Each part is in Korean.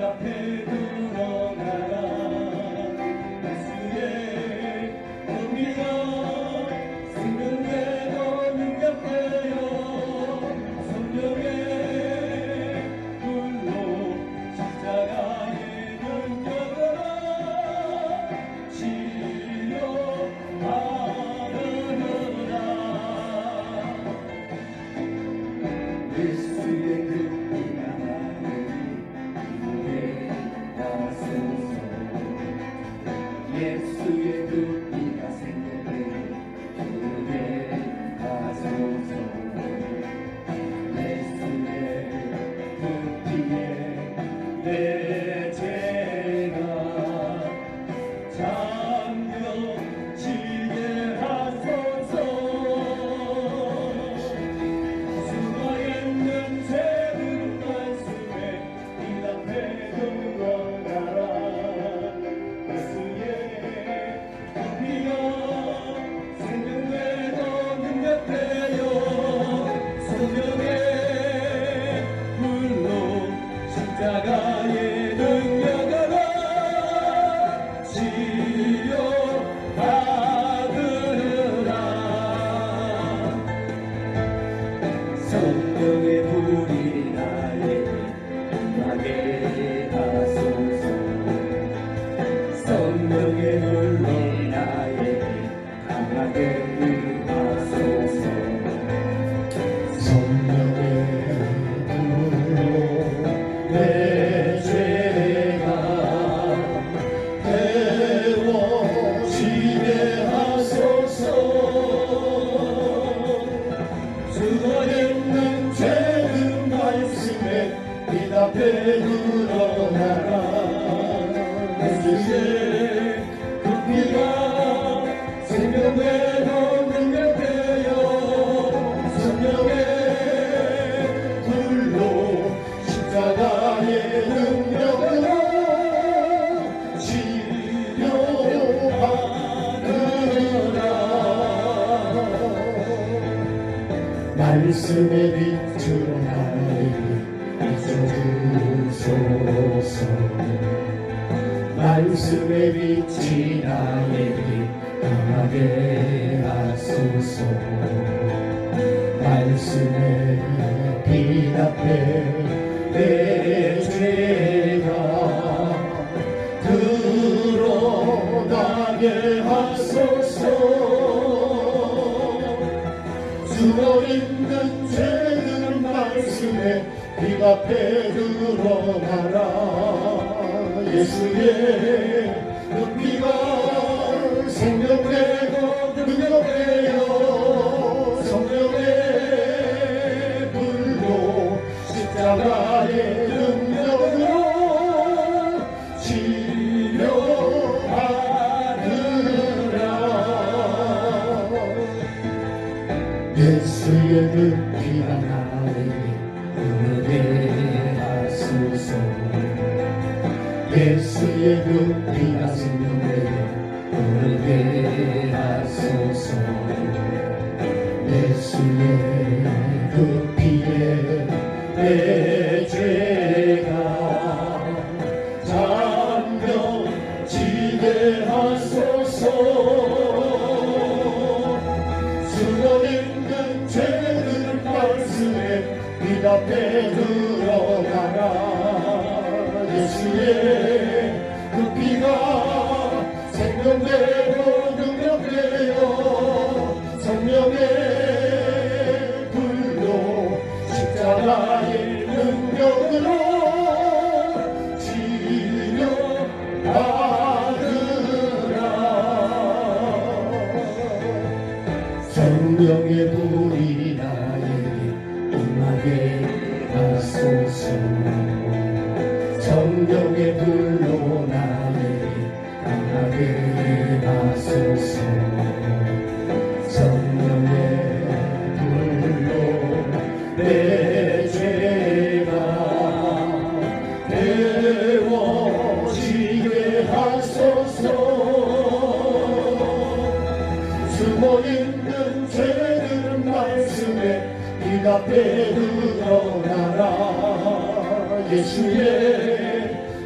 앞에 드러나라. 예수의 은혜가 생명되고 능력되어 성령의 불로 십자가의 능력으로 치료하느라. 예수의 그 피가 나를 기쁘게 하소서. 예수의 그 피가 생명되게 기쁘게 하소서. 예수의 그 피에 내 죄가 잠겨지게 하소서. 수고했는 죄는 말씀에 이 앞에 드러나라. 예수의 그 피가 생명되고 능력되어 성령의 불로 십자가의 능력으로 치료받으라. 성령의 불이 나에게 임하게 하소서. 성령의 불이 나에게 강하게 임하소서. 성령의 불로 내 죄가 깨워지게 하소서. 수고했는 죄는 말씀에 빛 앞에 드러나라. 예수의 그 피가 생명되고 능력되어 성령의 불로 십자가의 능력으로 치료하느라. 말씀의 빛으로 나를 비춰주소서. 말씀의 빛이 나에게 강하게 하소서. 말씀의 빛 앞에 내 죄가 드러나게 하소서. 죽어있는 죄는 말씀에 빛 앞에 드러나라. 예수의 그 피가 생명되고 능력되어 성령의 불로 십자가의 능력으로 치료하느라. 예수의 그 피가 나에게 흐르게 하소서. 예수의 그 피가 생명되게 흐르게 하소서. 예수의 그 피에 내 죄가 잠겨지게 하소서. 수고있는 죄는 말씀에 빛 앞에 드러나라. 예수의 그 피가 생명되고 능력되어 성령의 불로 십자가의 능력으로 치료받으라. 성령의 불이 나에게 임하게 하소서. 성령의 불로 나에게 강하게 하소서. 성령의 불로 내 죄가 깨워지게 하소서. 숨어있는 죄는 말씀에 빛 앞에 드러나라. 예수의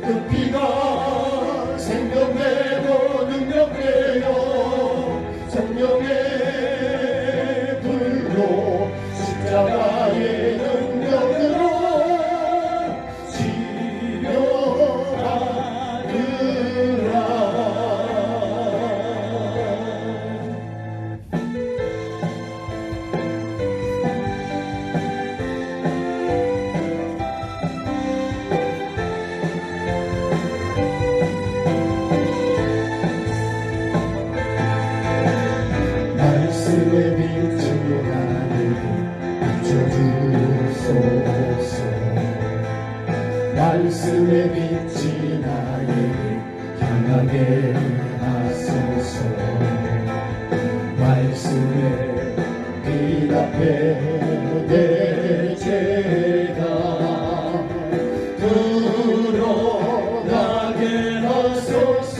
그 피가 생명되고 능력되어 성령의 불로 십자가의 능력으로 치료하느라. 말씀의 빛으로 나를 비춰주소서. 말씀의 빛이 나를 향하게 하소서. 말씀의 빛 앞에 내 죄가 드러나게 하소서.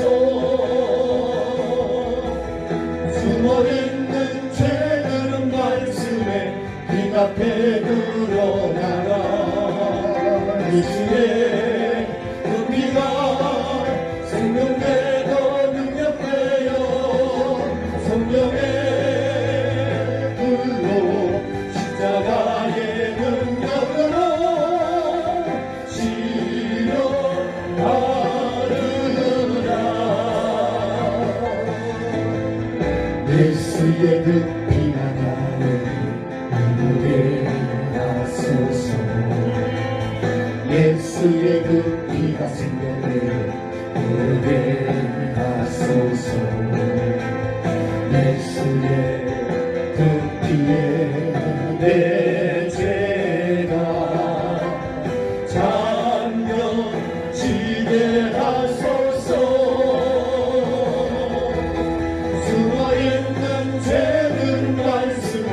숨어있는 죄들은 말씀에 빛 앞에 드러나라. 예수의 그 피가 생명되고 능력되어 성령의 불로 십자가의 능력으로 치료하느라. 예수의 그 피가 나를 흐르게 하소서. 예수의 그 피가 생명을 흐르게 하소서. 예수의 그 피에 내 죄가 잠겨지게 하소서. 숨어있는 죄는 말씀에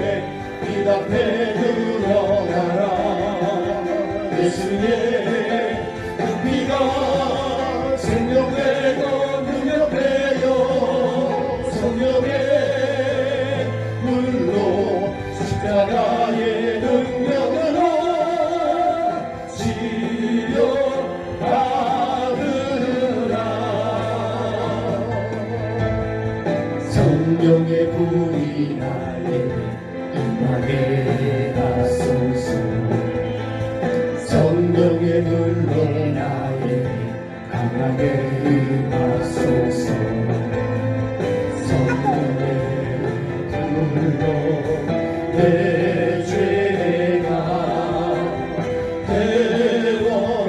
빛 앞에 드러나라. 예수의 그 피가 생명되고 능력되어 성령의 물로 십자가의 능력으로 치료하느라. 성령의 불이 나에 임하게 하소서. 성령의 불로 나에 강하게 임하소서. 성령의 불로 내 죄가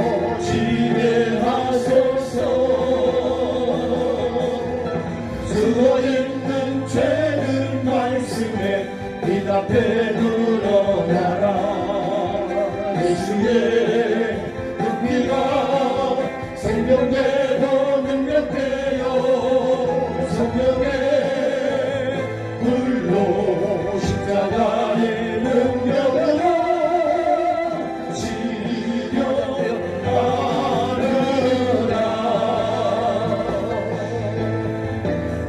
데워지게 하소서. 숨어있는 죄는 말씀에 빛 앞에 드러나라. 예수의 그 피가 생명되고 능력되어 성령의 불로 십자가의 능력으로 치료하느라.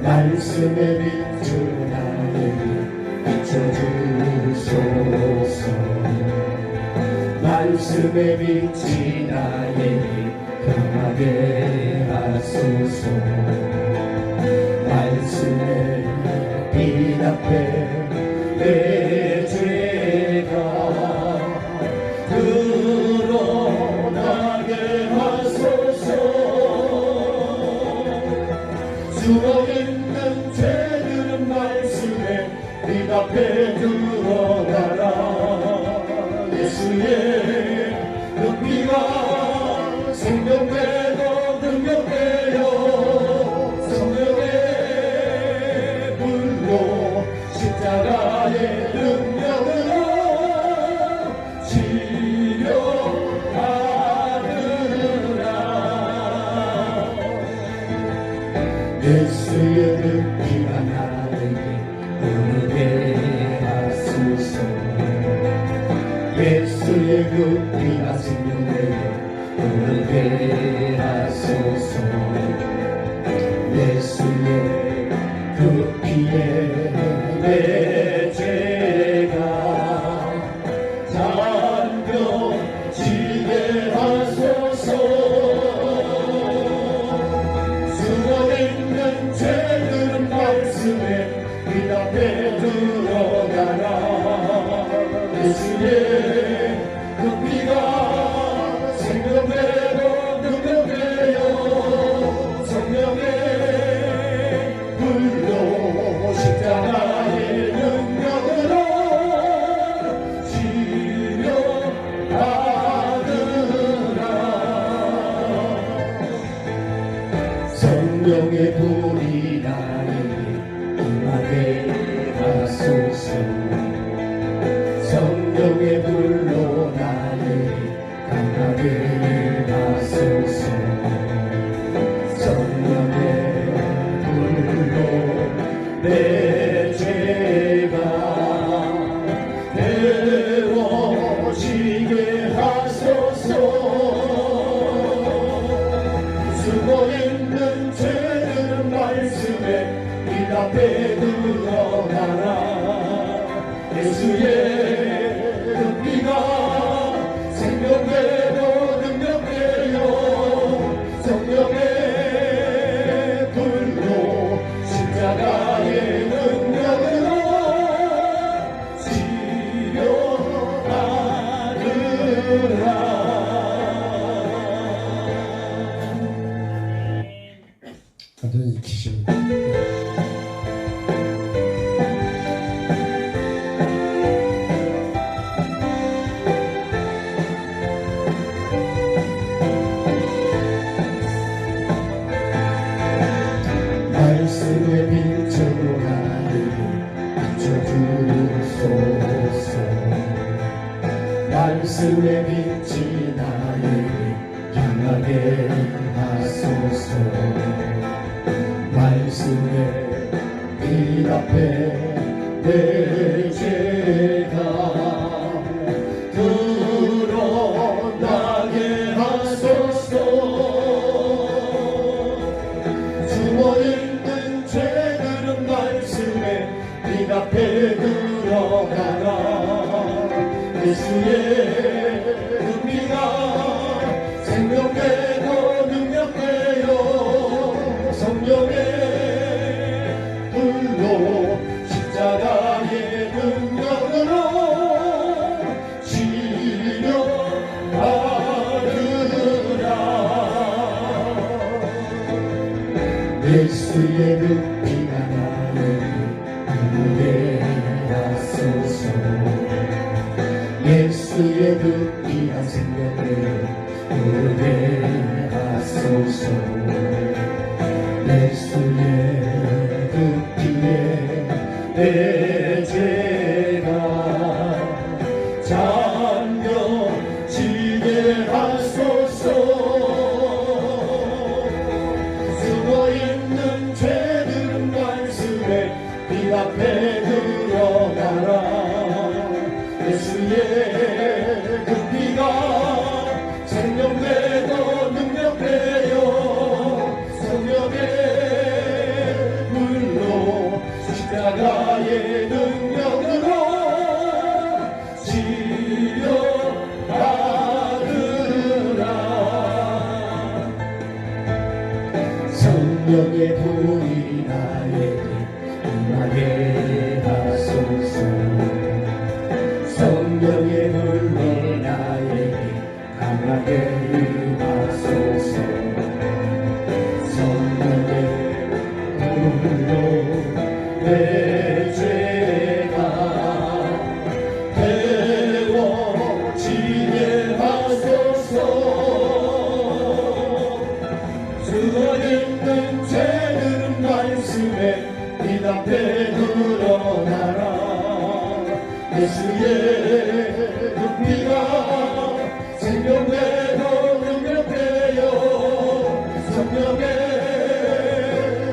말씀의 빛으로 나를 비춰주소서. 말씀의 빛이 나에게 강하게 하소서. 말씀의 빛 앞에 내 죄가 드러나게 하소서. 숨어있는 죄들은 말씀에 빛 앞에 드러나라. 예수의 그 피가 생명되고 능력되어 성령의 불로 십자가의 능력으로 치료하느라. 예수의 그 피가 나에게 흐르게 하소서. 예수의 그 피가 생명되어 흐르게 하소서. 예수의 그 피에 내 죄가 잠겨지게 하소서. 생명되고 능력되어 성령의 불로 십자가의 능력으로 치료받으라. 성령의 불이 나에게 임하게 하소서. 성령의 불로 나를 강하게 하소서. 성령의 불로 내 죄가 데워지게 하소서. 숨어있는 죄들은 말씀에 이 앞에 드러나라. 예수의 그 피가 생명되고 능력되어 성령의 불로 십자가의 능력으로 치료하느라. 완전히 기십니다. 말씀의 빛으로 나를 비춰주소서. 말씀의 빛이 나를 향하게 하소서. 말씀의 빛 앞에 내 죄가 드러나게 하소서. 숨어있는 죄들은 말씀에 네 앞에 드러나라. 예수의 그 피가 생명되고 능력되어 성령의 불로 십자가의 능력으로 치료하느라. 예수의 그 피가 나를 누르게 하소서. 예수의 그 피가 생명을 누르게 하소서. 예수의 그 피에 내 죄가 잠겨지게 하소서. 숨어있는 죄들은 말씀에 네 앞에 드러나라. 예수의 그 피가 생명되고 능력되어 성령의 불로 십자가의 능력으로 치료하느라. 성령의 불이 나에게 임하게 하소서. 성령의 불이 나에게 강하게 임하소서. 성령의 불로 내 죄가 데워지게 하소서. 숨어있는 죄들은 말씀에 네 앞에 드러나라. 예수의 그 피가 생명되고 능력되어 성령의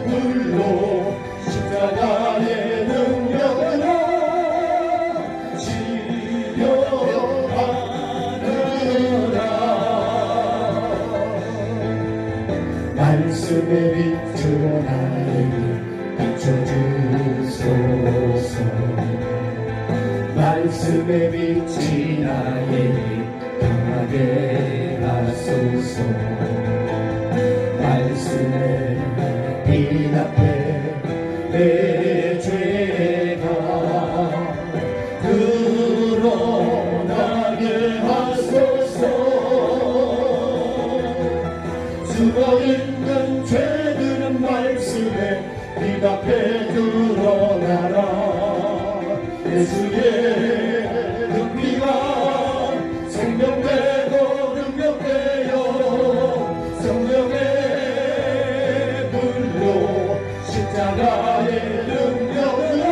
불로 십자가의 능력으로 치료하느라. 말씀의 빛으로 나를 비춰주소서. 말씀의 빛이 나에게 강하게 하소서. 말씀의 빛 앞에 내 죄가 드러나게 하소서. 숨어있는 죄들은 말씀에 비답해 드러나라. 예수의 그 피가 생명되고 능력되어 성령의 불로 십자가의 능력으로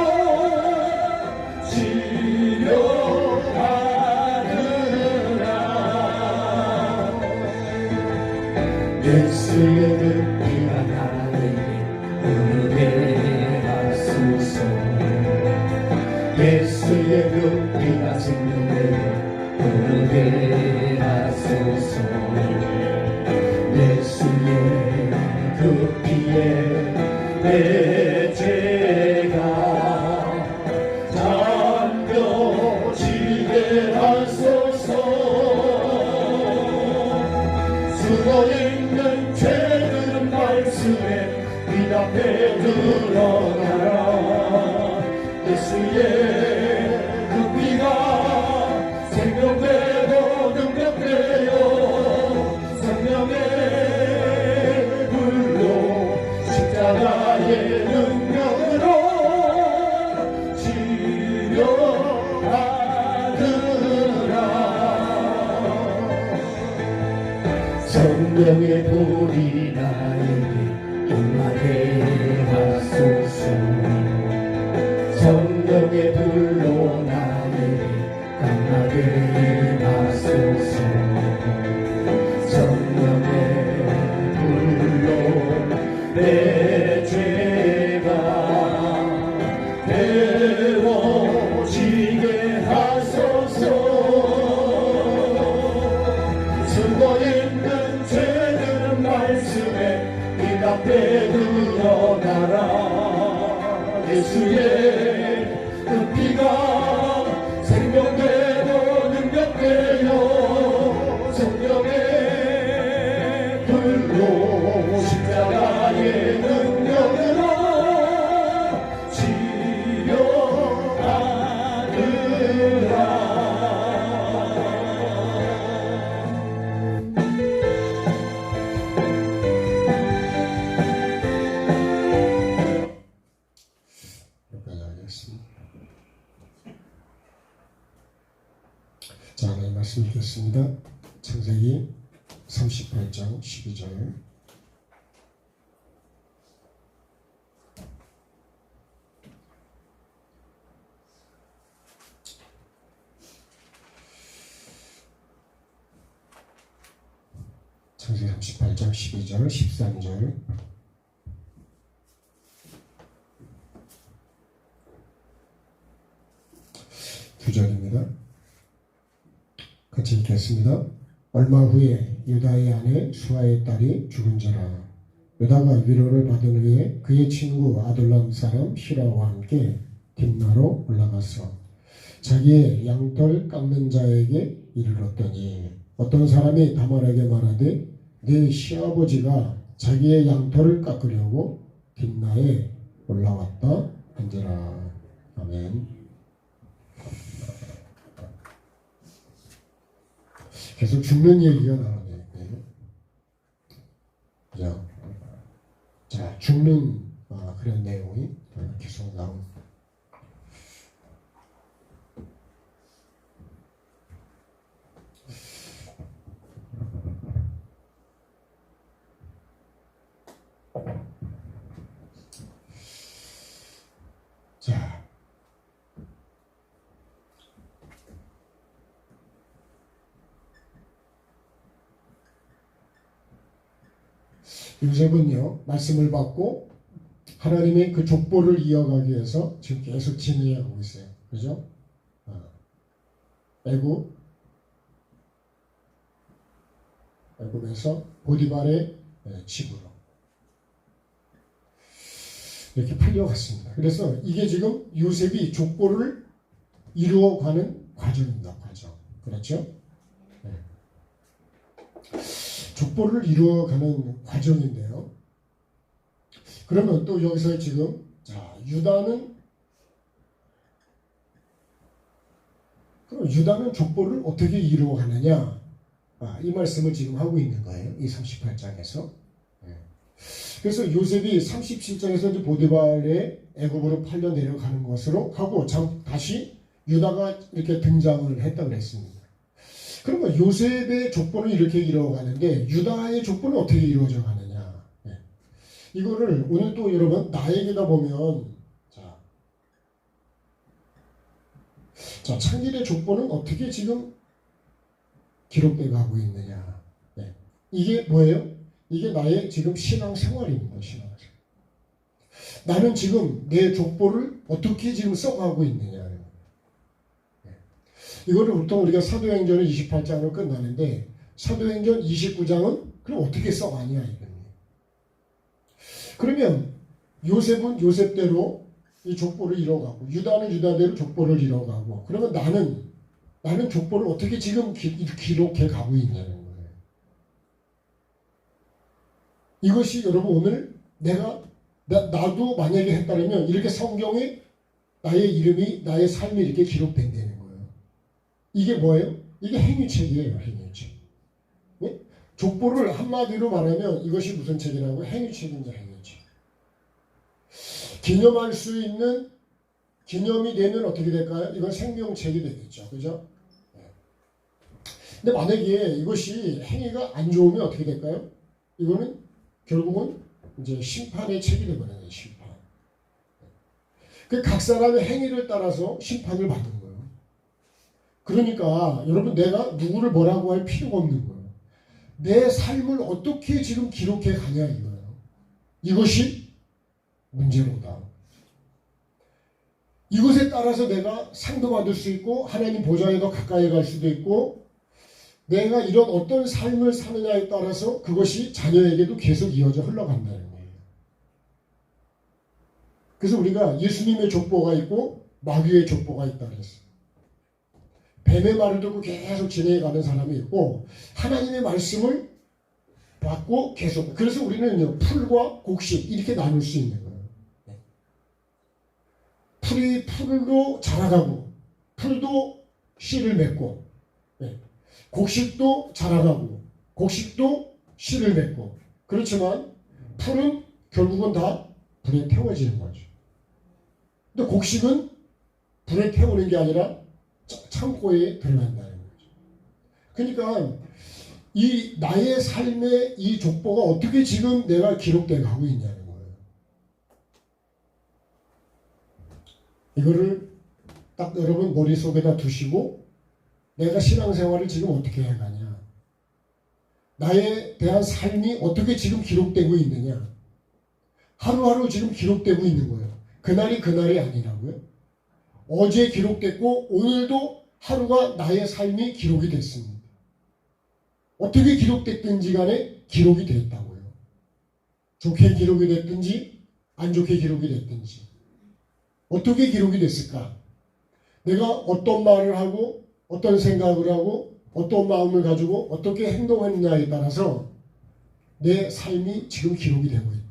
치료하느라. 예수의 그 피가 나에게 은혜 하소서. 예수의 그 피가 생명되어 은혜 하소서. 예수의 그 피에 내 죄가 담겨지게 하소서. 숨어있는 죄들은 말씀에 비답해 드러나라. 예수의 그 피가 생명되고 능력되어 성령의 불로 십자가의 능력으로 치료하느라. 성령의 불이 나에게 임하게 하소서. 성령의 불로 나에게 강하게 하소서. 성령의 불로 내 죄가 데워지게 하소서. 숨어있는 죄들은 말씀에 비답해 드러나라. 예수의 그 피가 생명되고 능력되어 성령의 불로 십자가의 능력으로 치료하느라. 여기까지 하겠습니다. 자, 하나님 말씀 읽겠습니다. 창세기 38장 12절. 창세기 38장 12절 13절. 두 절입니다. 같이 읽겠습니다. 얼마 후에 유다의 아내 수아의 딸이 죽은지라. 유다가 위로를 받은 후에 그의 친구 아둘람 사람 히라와 함께 딥나로 올라가서 자기의 양털 깎는 자에게 이르렀더니 어떤 사람이 다말에게 말하되 네 시아버지가 자기의 양털을 깎으려고 딥나에 올라왔다 한지라. 아멘. 계속 죽는 얘기가 나오네요. 그죠? 자, 죽는 그런 내용이 계속 나옵니다. 자, 요셉은요, 말씀을 받고 하나님의 그 족보를 이어가기 위해서 지금 계속 진행하고 있어요. 그죠? 애굽에서 보디발의 집으로 이렇게 팔려갔습니다. 그래서 이게 지금 요셉이 족보를 이루어가는 과정입니다. 과정. 그렇죠? 네. 족보를 이루어가는 과정인데요. 그러면 또 여기서 지금 유다는 족보를 어떻게 이루어가느냐? 이 말씀을 지금 하고 있는 거예요. 이 38장에서. 그래서 요셉이 37장에서 이제 보디발의 애굽으로 팔려 내려가는 것으로 하고 다시 유다가 이렇게 등장을 했다 그랬습니다. 그러면 요셉의 족보는 이렇게 이루어가는데 유다의 족보는 어떻게 이루어져 가느냐? 이거를 오늘 또 여러분 나에게다 보면 자 창길의 족보는 어떻게 지금 기록되어 가고 있느냐? 이게 뭐예요? 이게 나의 지금 신앙생활입니다. 신앙생활. 나는 지금 내 족보를 어떻게 지금 써가고 있느냐. 이거를 보통 우리가 사도행전은 28장으로 끝나는데 사도행전 29장은 그럼 어떻게 써가냐 이겁니다. 그러면 요셉은 요셉대로 이 족보를 이뤄가고 유다는 유다대로 족보를 이뤄가고 그러면 나는 족보를 어떻게 지금 기록해 가고 있냐는 거예요. 이것이 여러분 오늘 나도 만약에 했다면 이렇게 성경에 나의 이름이 나의 삶이 이렇게 기록된다는 거예요. 이게 뭐예요? 이게 행위책이에요. 행위책. 네? 족보를 한마디로 말하면 이것이 무슨 책이라고? 행위책입니다. 행위책. 기념할 수 있는 기념이 되면 어떻게 될까요? 이건 생명책이 되겠죠. 그죠? 근데 만약에 이것이 행위가 안 좋으면 어떻게 될까요? 이거는 결국은 이제 심판의 책이 되거든요. 심판. 그 각 사람의 행위를 따라서 심판을 받는 거예요. 그러니까 여러분 내가 누구를 뭐라고 할 필요가 없는 거예요. 내 삶을 어떻게 지금 기록해 가냐 이거예요. 이것이 문제로다. 이것에 따라서 내가 상도 받을 수 있고 하나님 보좌에 더 가까이 갈 수도 있고 내가 이런 어떤 삶을 사느냐에 따라서 그것이 자녀에게도 계속 이어져 흘러간다는 거예요. 그래서 우리가 예수님의 족보가 있고 마귀의 족보가 있다 그랬어요. 뱀의 말을 듣고 계속 진행해가는 사람이 있고 하나님의 말씀을 받고 계속 그래서 우리는 풀과 곡식 이렇게 나눌 수 있는 거예요. 풀이 풀로 자라가고 풀도 씨를 맺고 곡식도 자라가고 곡식도 씨를 맺고 그렇지만 풀은 결국은 다 불에 태워지는 거죠. 근데 곡식은 불에 태우는 게 아니라 창고에 들어간다는 거죠. 그러니까 이 나의 삶의 이 족보가 어떻게 지금 내가 기록되어 가고 있냐는 거예요. 이거를 딱 여러분 머릿속에다 두시고 내가 신앙생활을 지금 어떻게 해가냐 나에 대한 삶이 어떻게 지금 기록되고 있느냐 하루하루 지금 기록되고 있는 거예요. 그날이 그날이 아니라고요. 어제 기록됐고 오늘도 하루가 나의 삶이 기록이 됐습니다. 어떻게 기록됐든지 간에 기록이 됐다고요. 좋게 기록이 됐든지 안 좋게 기록이 됐든지 어떻게 기록이 됐을까? 내가 어떤 말을 하고 어떤 생각을 하고 어떤 마음을 가지고 어떻게 행동했느냐에 따라서 내 삶이 지금 기록이 되고 있다.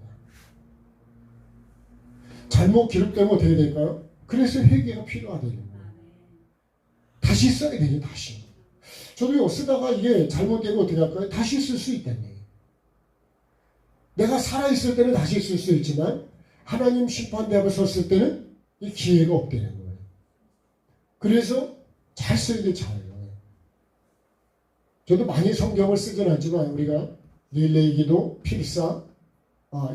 잘못 기록되면 어떻게 될까요? 그래서 회개가 필요하다는 거예요. 다시 써야 되죠. 다시. 저도요 쓰다가 이게 잘못되면 어떻게 할까요? 다시 쓸 수 있다는 얘기예요. 내가 살아있을 때는 다시 쓸 수 있지만 하나님 심판대 앞에 섰을 때는 이 기회가 없다는 거예요. 그래서 잘 써야 돼. 잘. 저도 많이 성경을 쓰진 않지만 우리가 릴레이 기도, 필사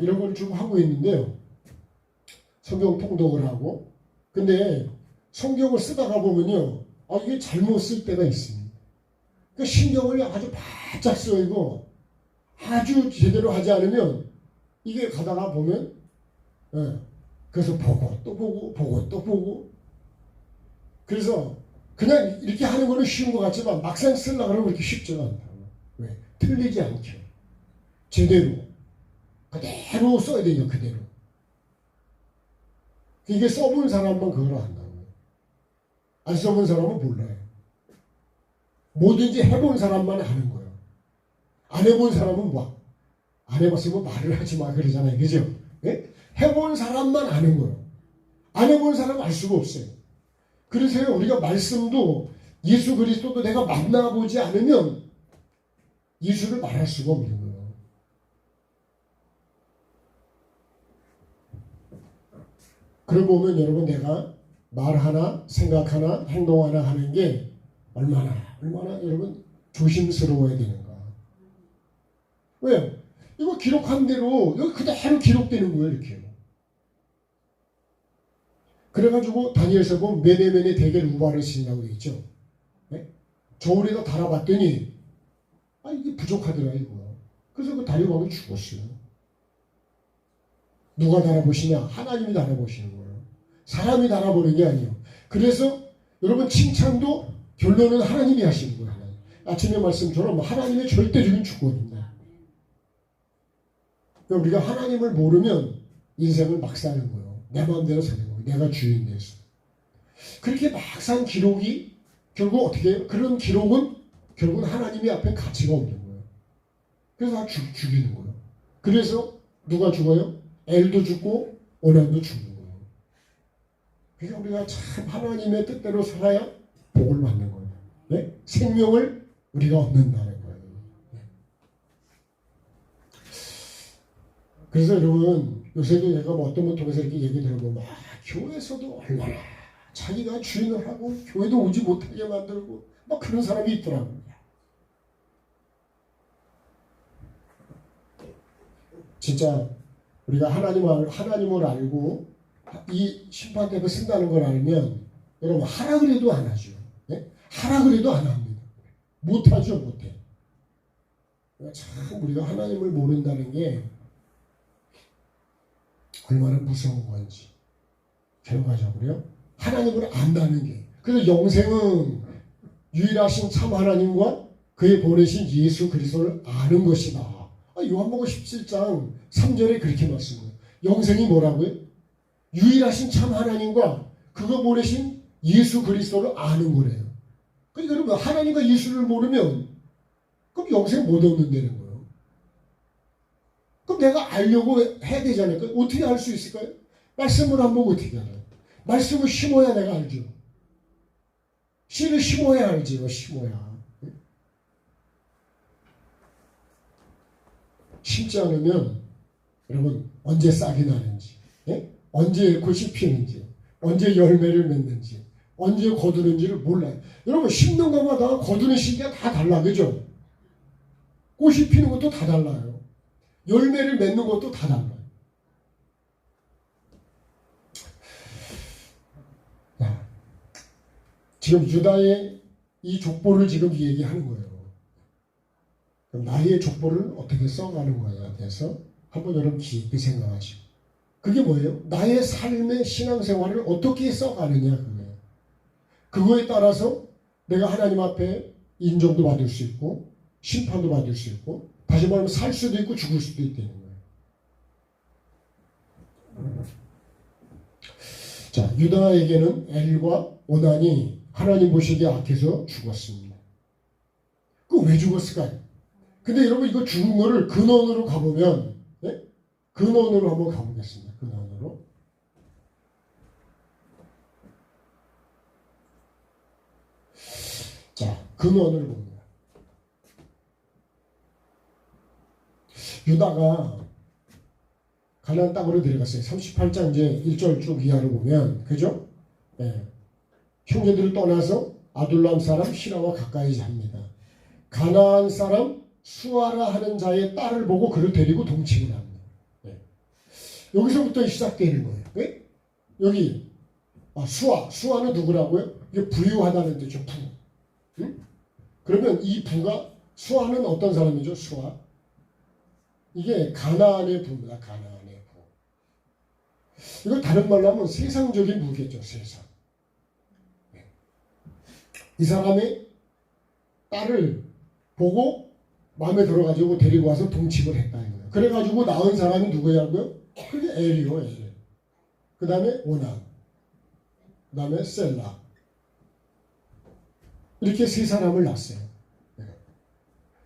이런 걸 좀 하고 있는데요. 성경 통독을 하고 근데 성경을 쓰다가 보면요 이게 잘못 쓸 때가 있습니다. 그러니까 신경을 아주 바짝 써이고 아주 제대로 하지 않으면 이게 가다가 보면 그래서 보고 또 보고 보고 또 보고 그래서 그냥 이렇게 하는 거는 쉬운 것 같지만 막상 쓰려고 하면 그렇게 쉽지가 않다고. 왜? 틀리지 않게 제대로 그대로 써야 되죠. 그대로. 이게 써본 사람만 그걸 안다고요. 안 써본 사람은 몰라요. 뭐든지 해본 사람만 아는 거예요. 안 해본 사람은 뭐? 안 해봤으면 말을 하지 마 그러잖아요. 그죠? 예? 해본 사람만 아는 거예요. 안 해본 사람은 알 수가 없어요. 그래서 우리가 말씀도 예수 그리스도도 내가 만나보지 않으면 예수를 말할 수가 없는 거예요. 그러고 보면 여러분 내가 말 하나, 생각 하나, 행동 하나 하는 게 얼마나 여러분 조심스러워야 되는가. 왜요? 이거 기록한 대로 여기 그대로 기록되는 거예요. 이렇게. 그래가지고 다니엘서 보면 메네메네 대겔 우바를 신다고 되어 있죠. 네? 저울에다 달아봤더니 이게 부족하더라 이거. 그래서 그 다리 왕이 죽었어요. 누가 달아보시냐? 하나님이 달아보시는 거예요. 사람이 달아보는 게 아니에요. 그래서 여러분 칭찬도 결론은 하나님이 하시는 거예요. 하나님. 아침에 말씀처럼 하나님의 절대적인 주권입니다. 그러니까 우리가 하나님을 모르면 인생을 막 사는 거예요. 내 마음대로 사는 거예요. 내가 주인 돼서. 그렇게 막상 기록이 결국 어떻게 해요? 그런 기록은 결국은 하나님이 앞에 가치가 없는 거예요. 그래서 다 죽이는 거예요. 그래서 누가 죽어요? 엘도 죽고 오난도 죽는 거예요. 그러니까 우리가 참 하나님의 뜻대로 살아야 복을 받는 거예요. 네? 생명을 우리가 얻는다는 거예요. 네. 그래서 여러분 요새도 내가 뭐 어떤 분 통해서 이렇게 얘기 들어보면 교회에서도 얼마나 자기가 주인을 하고 교회도 오지 못하게 만들고 막 그런 사람이 있더라고요. 진짜 우리가 하나님을 알고 이 심판대를 쓴다는 걸 알면 여러분 하라 그래도 안 하죠. 네? 하라 그래도 안 합니다. 못하죠. 못해. 참 우리가 하나님을 모른다는 게 얼마나 무서운 건지 결과적으로요. 하나님을 안다는 게. 그래서 영생은 유일하신 참 하나님과 그의 보내신 예수 그리스도를 아는 것이다. 요한복음 17장 3절에 그렇게 말씀해요. 영생이 뭐라고요? 유일하신 참 하나님과 그가 보내신 예수 그리스도를 아는 거래요. 그러니까 여러분 하나님과 예수를 모르면 그럼 영생 못 얻는다는 거예요. 그럼 내가 알려고 해야 되지 않을까요? 어떻게 알 수 있을까요? 말씀을 안 보고 어떻게 알아요? 말씀을 심어야 내가 알죠. 씨를 심어야 알지요. 심어야. 심지 않으면 여러분 언제 싹이 나는지, 언제 꽃이 피는지, 언제 열매를 맺는지, 언제 거두는지를 몰라요. 여러분 심는 것마다 거두는 시기가 다 달라. 그죠? 꽃이 피는 것도 다 달라요. 열매를 맺는 것도 다 달라요. 지금 유다의 이 족보를 지금 얘기하는 거예요. 그럼 나의 족보를 어떻게 써가는 거에 대해서 한번 여러분 깊이 생각하시고 그게 뭐예요? 나의 삶의 신앙생활을 어떻게 써가느냐 그거예요. 그거에 따라서 내가 하나님 앞에 인정도 받을 수 있고 심판도 받을 수 있고 다시 말하면 살 수도 있고 죽을 수도 있다는 거예요. 자, 유다에게는 엘과 오난이 하나님 보시기에 악해서 죽었습니다. 그 왜 죽었을까요? 근데 여러분 이거 죽은 거를 근원으로 가보면 근원으로 한번 가보겠습니다. 근원으로. 자, 근원을 봅니다. 유다가 가나안 땅으로 내려갔어요. 38장 이제 1절 쭉 이하를 보면 그죠? 형제들을 떠나서 아둘람 사람 시라와 가까이 잡니다. 가나안 사람 수아라 하는 자의 딸을 보고 그를 데리고 동침을 합니다. 여기서부터 시작되는 거예요. 여기 수아는 누구라고요? 이게 부유하다는 뜻이죠. 부. 응? 그러면 이 부가 수아는 어떤 사람이죠? 수아. 이게 가나안의 부입니다. 가나안의 부. 이걸 다른 말로 하면 세상적인 부겠죠. 세상. 이 사람의 딸을 보고 마음에 들어가지고 데리고 와서 동침을 했다 이거예요. 그래가지고 낳은 사람이 누구냐고요? 그게 엘이요. 엘. 그 다음에 오난, 그 다음에 셀라. 이렇게 세 사람을 낳았어요.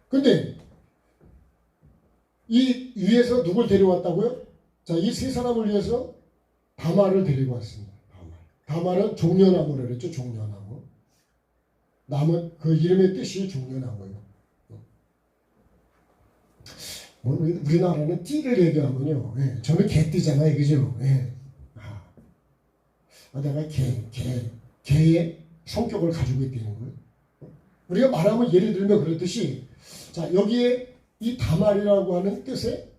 근데 이 위에서 누굴 데려왔다고요? 자, 이 세 사람을 위해서 다말을 데리고 왔습니다. 다말은 종려나무를 그랬죠. 종려나무. 나무 그 이름의 뜻이 종려나무예요. 우리나라는 띠를 얘기하면요. 예, 저는 개띠잖아요. 그죠? 예. 내가 개의 성격을 가지고 있다는 거예요. 우리가 말하면 예를 들면 그렇듯이 자 여기에 이 다말이라고 하는 뜻에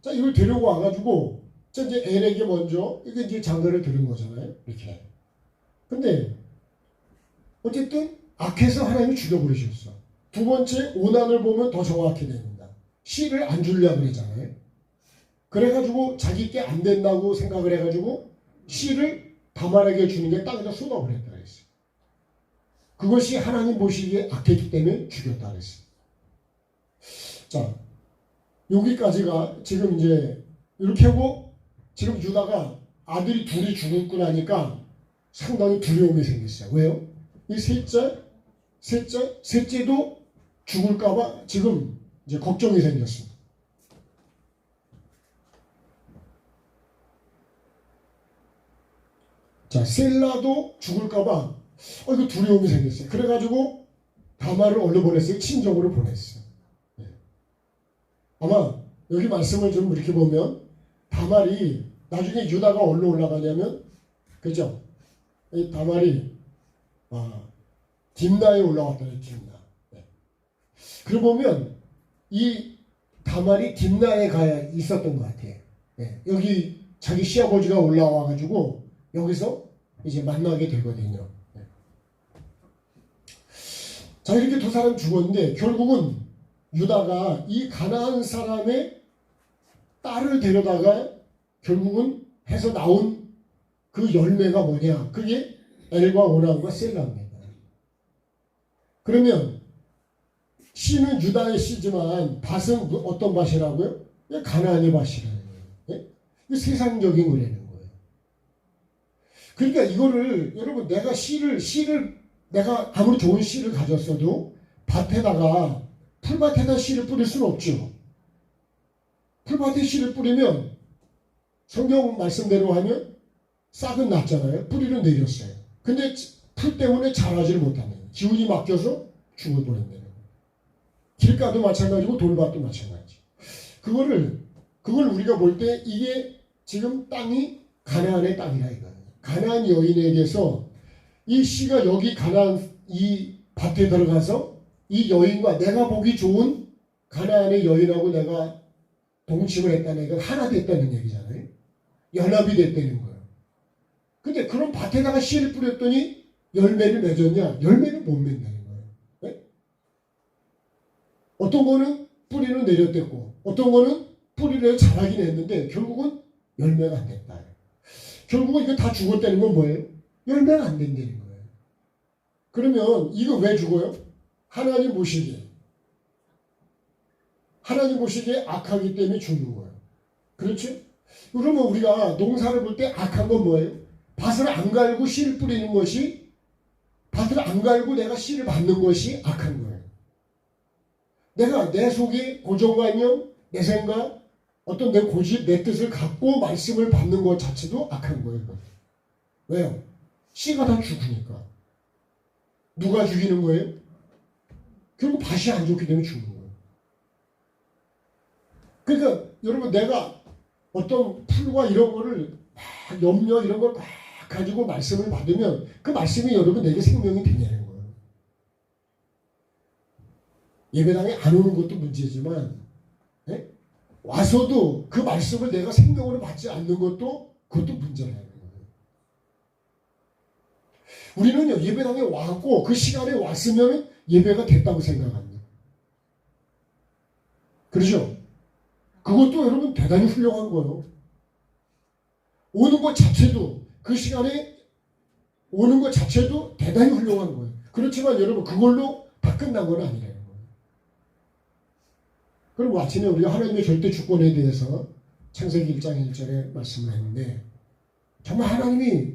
자 이걸 데려고 와가지고 자 이제 엘에게 먼저 이게 이제 장가를 들은 거잖아요. 이렇게. 근데 어쨌든 악해서 하나님이 죽여버리셨어. 두 번째 오난을 보면 더 정확히 됩니다. 씨를 안 주려고 그랬잖아요. 그래가지고 자기 게 안 된다고 생각을 해가지고 씨를 다말에게 주는 게 땅에다 쏟아버렸다 그랬어요. 그것이 하나님 보시기에 악했기 때문에 죽였다 그랬어요. 자, 여기까지가 지금 이제 이렇게 하고 지금 유다가 아들이 둘이 죽고 나니까 상당히 두려움이 생겼어요. 왜요? 이 셋째도 죽을까봐 지금 이제 걱정이 생겼습니다. 자, 셀라도 죽을까봐 이거 두려움이 생겼어요. 그래가지고 다말을 얼른 보냈어요. 친정으로 보냈어요. 네. 아마 여기 말씀을 좀 이렇게 보면 다말이 나중에 유다가 얼른 올라가냐면 그죠? 이 다말이 딥나에 올라왔다는 딥나. 네. 그러고 보면 이 다말이 딥나에 가야 있었던 것 같아요. 네. 여기 자기 시아버지가 올라와가지고 여기서 이제 만나게 되거든요. 네. 자 이렇게 두 사람 죽었는데 결국은 유다가 이 가나안 사람의 딸을 데려다가 결국은 해서 나온 그 열매가 뭐냐? 그게 엘과 오난과 셀라입니다. 그러면 씨는 유다의 씨지만 밭은 어떤 밭이라고요? 가나안의 밭이라는 거예요. 예? 이게 세상적인 거라는 거예요. 그러니까 이거를 여러분 내가 씨를 내가 아무리 좋은 씨를 가졌어도 밭에다가 풀밭에다 씨를 뿌릴 수는 없죠. 풀밭에 씨를 뿌리면 성경 말씀대로 하면 싹은 났잖아요. 뿌리는 내렸어요. 근데 풀 때문에 자라지를 못하는 거예요. 기운이 막혀서 죽어버린다는 거예요. 길가도 마찬가지고 돌밭도 마찬가지. 그걸 우리가 볼 때 이게 지금 땅이 가나안의 땅이라 이거예요. 가나안 여인에게서 이 씨가 여기 가나안 이 밭에 들어가서 이 여인과 내가 보기 좋은 가나안의 여인하고 내가 동침을 했다는 건 하나 됐다는 얘기잖아요. 연합이 됐다는 거예요. 근데 그런 밭에다가 씨를 뿌렸더니 열매를 맺었냐? 열매를 못 맺는다는 거예요. 네? 어떤 거는 뿌리는 내렸댔고 어떤 거는 뿌리를 자라긴 했는데 결국은 열매가 안 됐다. 결국은 이거 다 죽었다는 건 뭐예요? 열매가 안 된다는 거예요. 그러면 이거 왜 죽어요? 하나님 보시기에 악하기 때문에 죽는 거예요. 그렇죠? 그러면 우리가 농사를 볼 때 악한 건 뭐예요? 밭을 안 갈고 씨를 뿌리는 것이 밭을 안 갈고 내가 씨를 받는 것이 악한 거예요. 내가 내 속에 고정관념, 내 생각, 어떤 내 고집, 내 뜻을 갖고 말씀을 받는 것 자체도 악한 거예요. 왜요? 씨가 다 죽으니까. 누가 죽이는 거예요? 결국 밭이 안 좋기 때문에 죽는 거예요. 그러니까 여러분 내가 어떤 풀과 이런 거를 막 염려 이런 걸 막 가지고 말씀을 받으면 그 말씀이 여러분 내게 생명이 되냐는 거예요. 예배당에 안 오는 것도 문제지만 네? 와서도 그 말씀을 내가 생명으로 받지 않는 것도 그것도 문제라는 거예요. 우리는요 예배당에 왔고 그 시간에 왔으면 예배가 됐다고 생각합니다. 그렇죠? 그것도 여러분 대단히 훌륭한 거예요. 오는 것 자체도 그 시간에 오는 것 자체도 대단히 훌륭한 거예요. 그렇지만 여러분 그걸로 다 끝난 건 아니라는 거예요. 그리고 아침에 우리가 하나님의 절대 주권에 대해서 창세기 1장 1절에 말씀을 했는데 정말 하나님이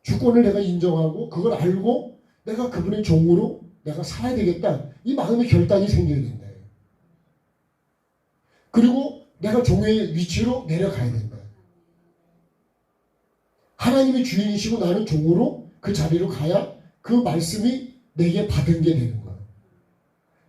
주권을 내가 인정하고 그걸 알고 내가 그분의 종으로 내가 살아야 되겠다. 이 마음의 결단이 생겨야 된다. 그리고 내가 종의 위치로 내려가야 된다. 하나님이 주인이시고 나는 종으로 그 자리로 가야 그 말씀이 내게 받은 게 되는 거야.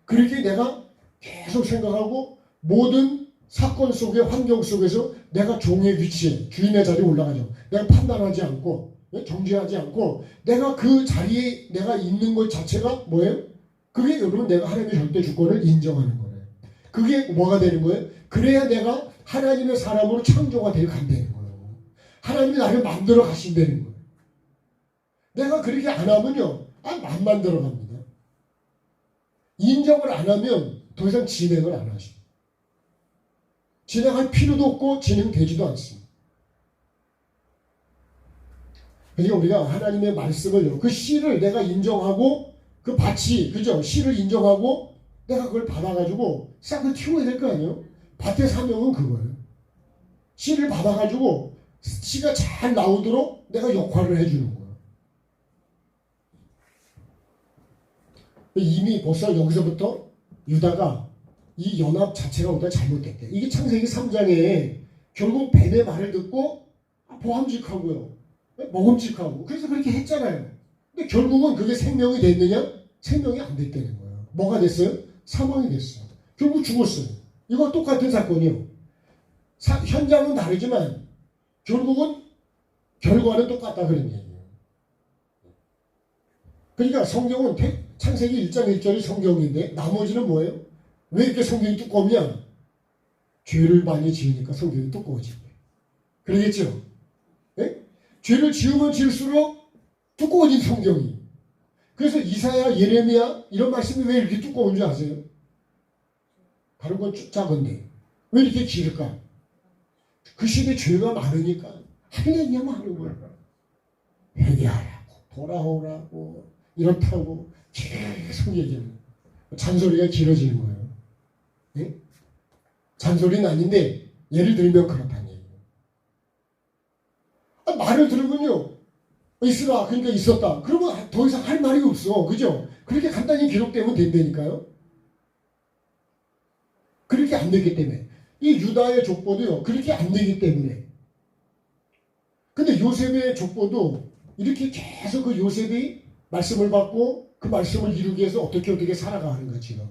그렇게 내가 계속 생각하고 모든 사건 속의 환경 속에서 내가 종의 위치에 주인의 자리에 올라가죠. 내가 판단하지 않고 정죄하지 않고 내가 그 자리에 내가 있는 것 자체가 뭐예요? 그게 여러분 내가 하나님의 절대 주권을 인정하는 거예요. 그게 뭐가 되는 거예요? 그래야 내가 하나님의 사람으로 창조가 되어 간다는 거예요. 하나님이 나를 만들어 가신다는 거예요. 내가 그렇게 안 하면요, 안 만들어 갑니다. 인정을 안 하면 더 이상 진행을 안 하죠. 진행할 필요도 없고 진행되지도 않습니다. 그러니까 우리가 하나님의 말씀을 그 씨를 내가 인정하고 그 밭이 그죠? 씨를 인정하고 내가 그걸 받아가지고 싹을 틔워야 될 거 아니에요? 밭의 사명은 그거예요. 씨를 받아가지고 씨가 잘 나오도록 내가 역할을 해주는 거예요. 이미 벌써 여기서부터 유다가 이 연합 자체가 우리가 잘못됐대. 이게 창세기 3장에 결국 뱀의 말을 듣고 보함직하고요, 먹음직하고 그래서 그렇게 했잖아요. 근데 결국은 그게 생명이 됐느냐? 생명이 안 됐다는 거예요. 뭐가 됐어요? 사망이 됐어요. 결국 죽었어요. 이거 똑같은 사건이요. 현장은 다르지만 결국은 결과는 똑같다 그런 얘기예요. 그러니까 성경은 창세기 1장 1절이 성경인데 나머지는 뭐예요? 왜 이렇게 성경이 두껍냐? 죄를 많이 지으니까 성경이 두꺼워지네. 그러겠죠? 네? 죄를 지으면 지을수록 두꺼워진 성경이. 그래서 이사야, 예레미야 이런 말씀이 왜 이렇게 두꺼운 줄 아세요? 다른 건 작은데 왜 이렇게 길을까? 그 시대에 죄가 많으니까 할 얘기가 많은 거예요. 회개하라고, 돌아오라고, 이렇다고 계속 얘기하는 거예요. 잔소리가 길어지는 거예요. 네? 잔소리는 아닌데 예를 들면 그렇다는 얘기예요. 말을 들으면요, 있으라 그러니까 있었다. 그러면 더 이상 할 말이 없어. 그죠? 그렇게 간단히 기록되면 된다니까요. 그렇게 안 되기 때문에 이 유다의 족보도요 그렇게 안 되기 때문에. 근데 요셉의 족보도 이렇게 계속 그 요셉이 말씀을 받고 그 말씀을 이루기 위해서 어떻게 살아가는 거야 지금.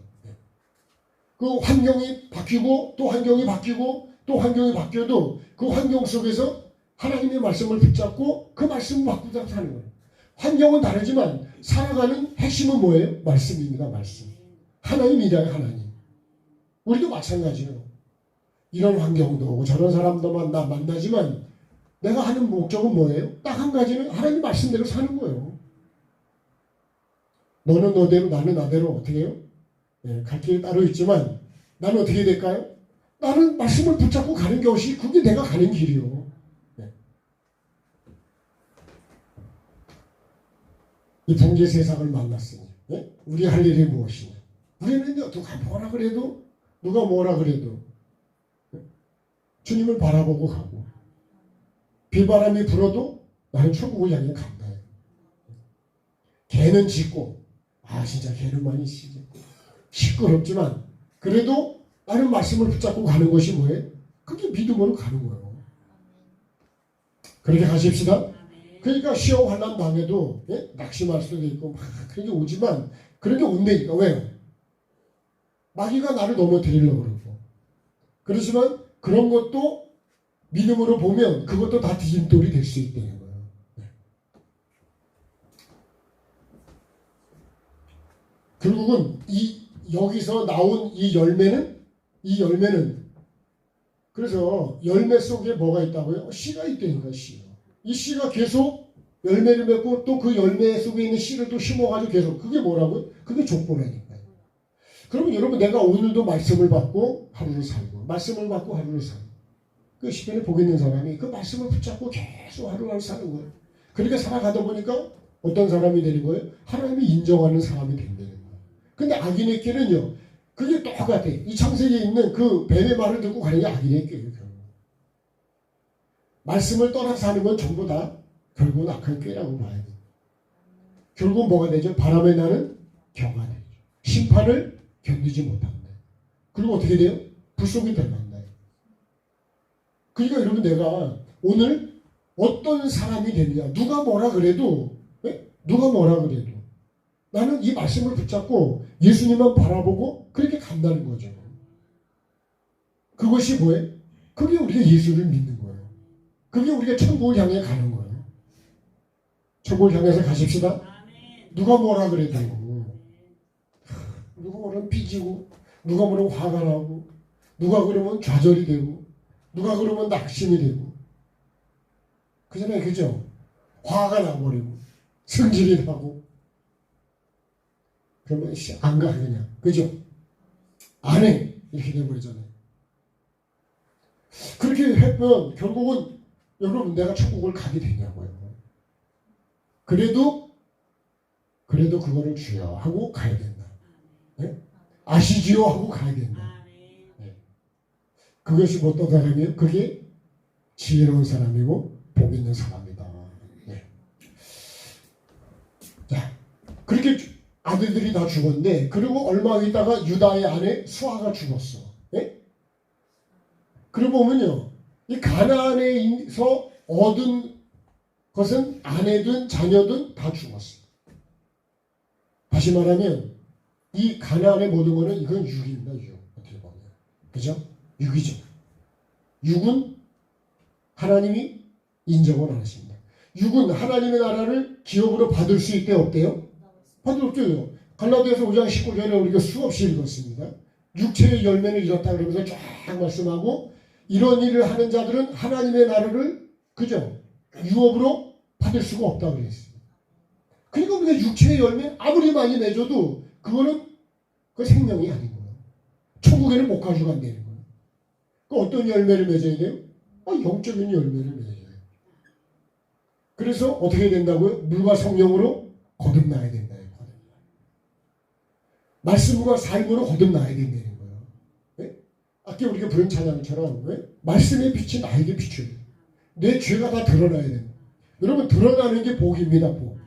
그 환경이 바뀌고 또 환경이 바뀌고 또 환경이 바뀌어도 그 환경 속에서 하나님의 말씀을 붙잡고 그 말씀을 바꾸자 사는 거예요. 환경은 다르지만 살아가는 핵심은 뭐예요? 말씀입니다. 말씀. 하나님이잖아요. 하나님. 우리도 마찬가지예요. 이런 환경도 오고 저런 사람도 만나지만 내가 하는 목적은 뭐예요? 딱 한 가지는 하나님 말씀대로 사는 거예요. 너는 너대로 나는 나대로 어떻게 해요? 네, 갈 길이 따로 있지만 나는 어떻게 될까요? 나는 말씀을 붙잡고 가는 것이 그게 내가 가는 길이요. 네. 이 번개 세상을 만났으니 네? 우리 할 일이 무엇이냐? 우리는 누가 뭐라 그래도 누가 뭐라 그래도 네? 주님을 바라보고 가고 비바람이 불어도 나는 천국을 향해 간다. 개는 짖고 진짜 개는 많이 짖고 시끄럽지만 그래도 나는 말씀을 붙잡고 가는 것이 뭐예요? 그게 믿음으로 가는 거예요. 그렇게 가십시다. 그러니까 시험 환난 당해도 낙심할 수도 있고 막 그런 게 오지만 그런 게 온다니까. 왜요? 마귀가 나를 넘어뜨리려고 그러고. 그렇지만 그런 것도 믿음으로 보면 그것도 다 디딤돌이 될 수 있다는 거예요. 결국은 여기서 나온 이 열매는 그래서 열매 속에 뭐가 있다고요? 씨가 있다니까. 씨. 이 씨가 계속 열매를 맺고 또 그 열매 속에 있는 씨를 또 심어가지고 계속 그게 뭐라고요? 그게 족보라니까요. 그러면 여러분 내가 오늘도 말씀을 받고 하루를 살고 말씀을 받고 하루를 살고 그 시편에 복 있는 사람이 그 말씀을 붙잡고 계속 하루를 사는 거예요. 그렇게 살아가다 보니까 어떤 사람이 되는 거예요? 하나님이 인정하는 사람이 된다는 거예요. 근데 악인의 길은요 그게 똑같아. 이 창세기에 있는 그 뱀의 말을 듣고 가는 게 악인의 길이에요. 말씀을 떠나서 사는 건 전부 다 결국은 악한 꾀라고 봐야 돼요. 결국은 뭐가 되죠? 바람에 나는 겨가 되죠. 심판을 견디지 못한다. 그리고 어떻게 돼요? 불속이 들어간다. 그러니까 여러분 내가 오늘 어떤 사람이 되느냐 누가 뭐라 그래도 나는 이 말씀을 붙잡고 예수님만 바라보고 그렇게 간다는 거죠. 그것이 뭐예요? 그게 우리가 예수를 믿는 거예요. 그게 우리가 천국을 향해 가는 거예요. 천국을 향해서 가십시다. 누가 뭐라 그래도, 누가 뭐라면 삐지고, 누가 뭐라면 화가 나고, 누가 그러면 좌절이 되고, 누가 그러면 낙심이 되고, 그잖아요, 그죠? 화가 나버리고, 승질이 나고, 그러면 안 가, 그냥. 그죠? 안 해. 이렇게 돼버리잖아요. 그렇게 하면 결국은 여러분 내가 천국을 가게 되냐고요. 그래도 그거를 주여 하고 가야 된다. 네? 아시지요 하고 가야 된다. 네. 그것이 뭐 어떤 사람이에요? 그게 지혜로운 사람이고 복 있는 사람이다. 네. 자, 그렇게 아들들이 다 죽었는데, 그리고 얼마 있다가 유다의 아내 수아가 죽었어. 네? 그러고 보면요, 이 가나안에서 얻은 것은 아내든 자녀든 다 죽었어요. 다시 말하면 이 가나안의 모든 것은 이건 육입니다. 육. 어떻게 보면, 그죠? 육이죠. 육은 하나님이 인정을 안 하십니다. 육은 하나님의 나라를 기업으로 받을 수 있대 없대요? 받을 없죠. 갈라디아서 5장 19절에 우리가 수없이 읽었습니다. 육체의 열매를 잃었다 그러면서 쫙 말씀하고, 이런 일을 하는 자들은 하나님의 나라를 그죠? 유업으로 받을 수가 없다고 그랬습니다. 그러니까 우리가 육체의 열매 아무리 많이 맺어도 그거는 그 생명이 아닌 거예요. 천국에는 못 가져간다는 거예요. 그 어떤 열매를 맺어야 돼요? 영적인 열매를 맺어야 돼요. 그래서 어떻게 된다고요? 물과 성령으로 거듭나야 된다. 말씀과 삶으로 거듭나야 된다는 거예요. 네? 아까 우리가 부른 찬양처럼 말씀의 빛이 나에게 비춰요. 내 죄가 다 드러나야 됩니다. 여러분, 드러나는 게 복입니다. 복.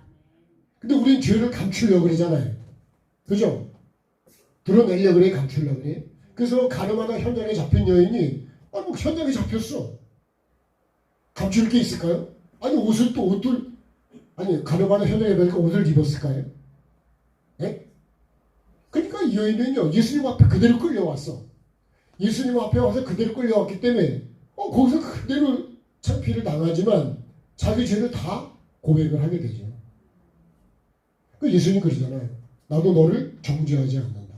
근데 우린 죄를 감추려고 그러잖아요. 그죠? 드러내려고 그래, 감추려고 그래. 그래서 가늠하다 현장에 잡힌 여인이 뭐 현장에 잡혔어. 감출 게 있을까요? 아니 옷을 아니 가늠하다 현장에 보니까 옷을 입었을까요? 네? 그러니까 이 여인은요, 예수님 앞에 그대로 끌려왔어. 예수님 앞에 와서 그대로 끌려왔기 때문에 거기서 그대로 창피를 당하지만 자기 죄를 다 고백을 하게 되죠. 그 예수님 그러잖아요. 나도 너를 정죄하지 않는다.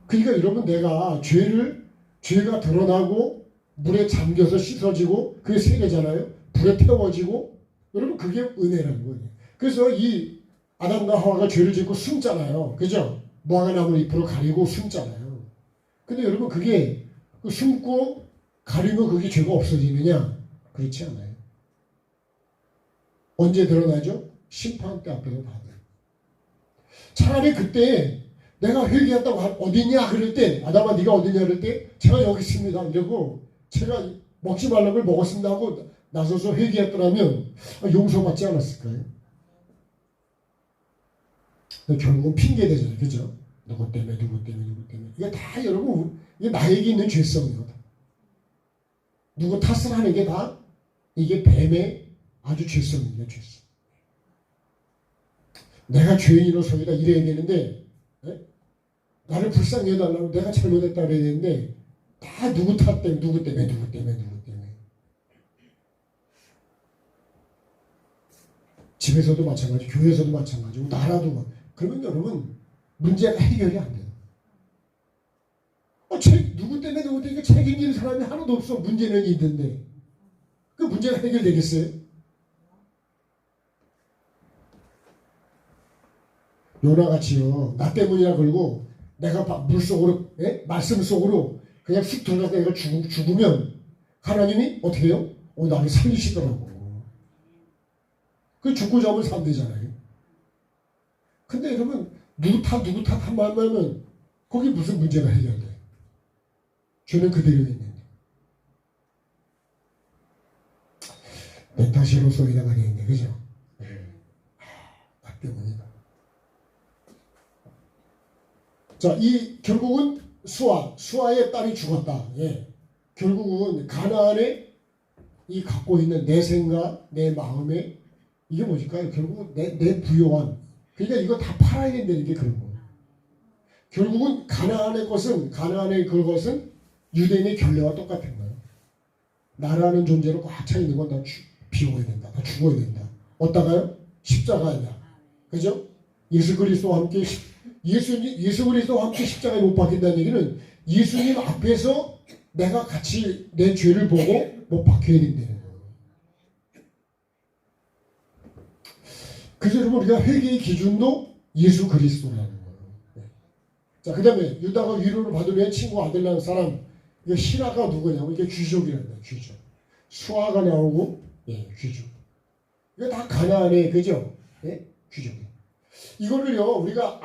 그러니까 여러분, 내가 죄가 드러나고 물에 잠겨서 씻어지고 그게 세례잖아요. 불에 태워지고, 여러분 그게 은혜라는 거예요. 그래서 이 아담과 하와가 죄를 짓고 숨잖아요. 그죠? 무화과 나무 잎으로 가리고 숨잖아요. 근데 여러분 그게 숨고 가리면 그게 죄가 없어지느냐? 그렇지 않아요. 언제 드러나죠? 심판대 앞에서 다 돼요. 차라리 그때 내가 회개했다고 어디냐 그럴 때, 아담아 네가 어디냐 그럴 때 제가 여기 있습니다 이러고, 제가 먹지 말라는 걸 먹었습니다 하고 나서서 회개했더라면 용서받지 않았을까요? 결국은 핑계대잖아요. 그죠? 누구 때문에. 이게 다 여러분, 이게 나에게 있는 죄성이에요. 누구 탓을 하는 게 다 이게 뱀의 아주 죄성입니다. 죄성. 내가 죄인으로서이다 이래야 되는데, 나를 불쌍히 해달라고 내가 잘못했다 그래야 되는데, 다 누구 탓 때문에, 누구 때문에. 집에서도 마찬가지, 교회에서도 마찬가지고, 나라도. 그러면 여러분, 문제가 해결이 안 돼요. 누구 때문에 이거 책임지는 사람이 하나도 없어. 문제는 있는데. 그 문제가 해결되겠어요? 요나같이요. 나 때문이라 그러고 내가 물속으로, 말씀 속으로 그냥 쑥 들어가서 내가 죽으면 하나님이 어떻게 해요? 나를 살리시더라고. 그 죽고 잡을 산대잖아요. 근데 여러분, 누구 탓 한 말만 하면 거기 무슨 문제가 해결돼? 죄는 그대로 있는데. 내 탓으로서이다가 되는데, 그죠? 나 때문이다. 자, 결국은 수아의 딸이 죽었다. 결국은 가나안에 이 갖고 있는 내 생각, 내 마음에 이게 뭐일까요? 결국 내 부요함. 그러니까 이거 다 팔아야 된다는 게 그런 거예요. 결국은 가나안의 그것은 유대인의 결례와 똑같은 거예요. 나라는 존재로 꽉 차 있는 건 다 비워야 된다. 다 죽어야 된다. 어디다가요? 십자가에다. 그죠? 예수 그리스도와 함께 십자가에 못 박힌다는 얘기는 예수님 앞에서 내가 같이 내 죄를 보고 못 박혀야 된다는 거예요. 그래서 여러분 우리가 회개의 기준도 예수 그리스도라는 거예요. 자, 그 다음에 유다가 위로를 받으면 친구 아들 낳은 사람, 이게 신하가 누구냐면 이게 귀족이란다. 귀족. 수하가 나오고 귀족. 이거 다 가나안의 그죠? 귀족이. 이거를요 우리가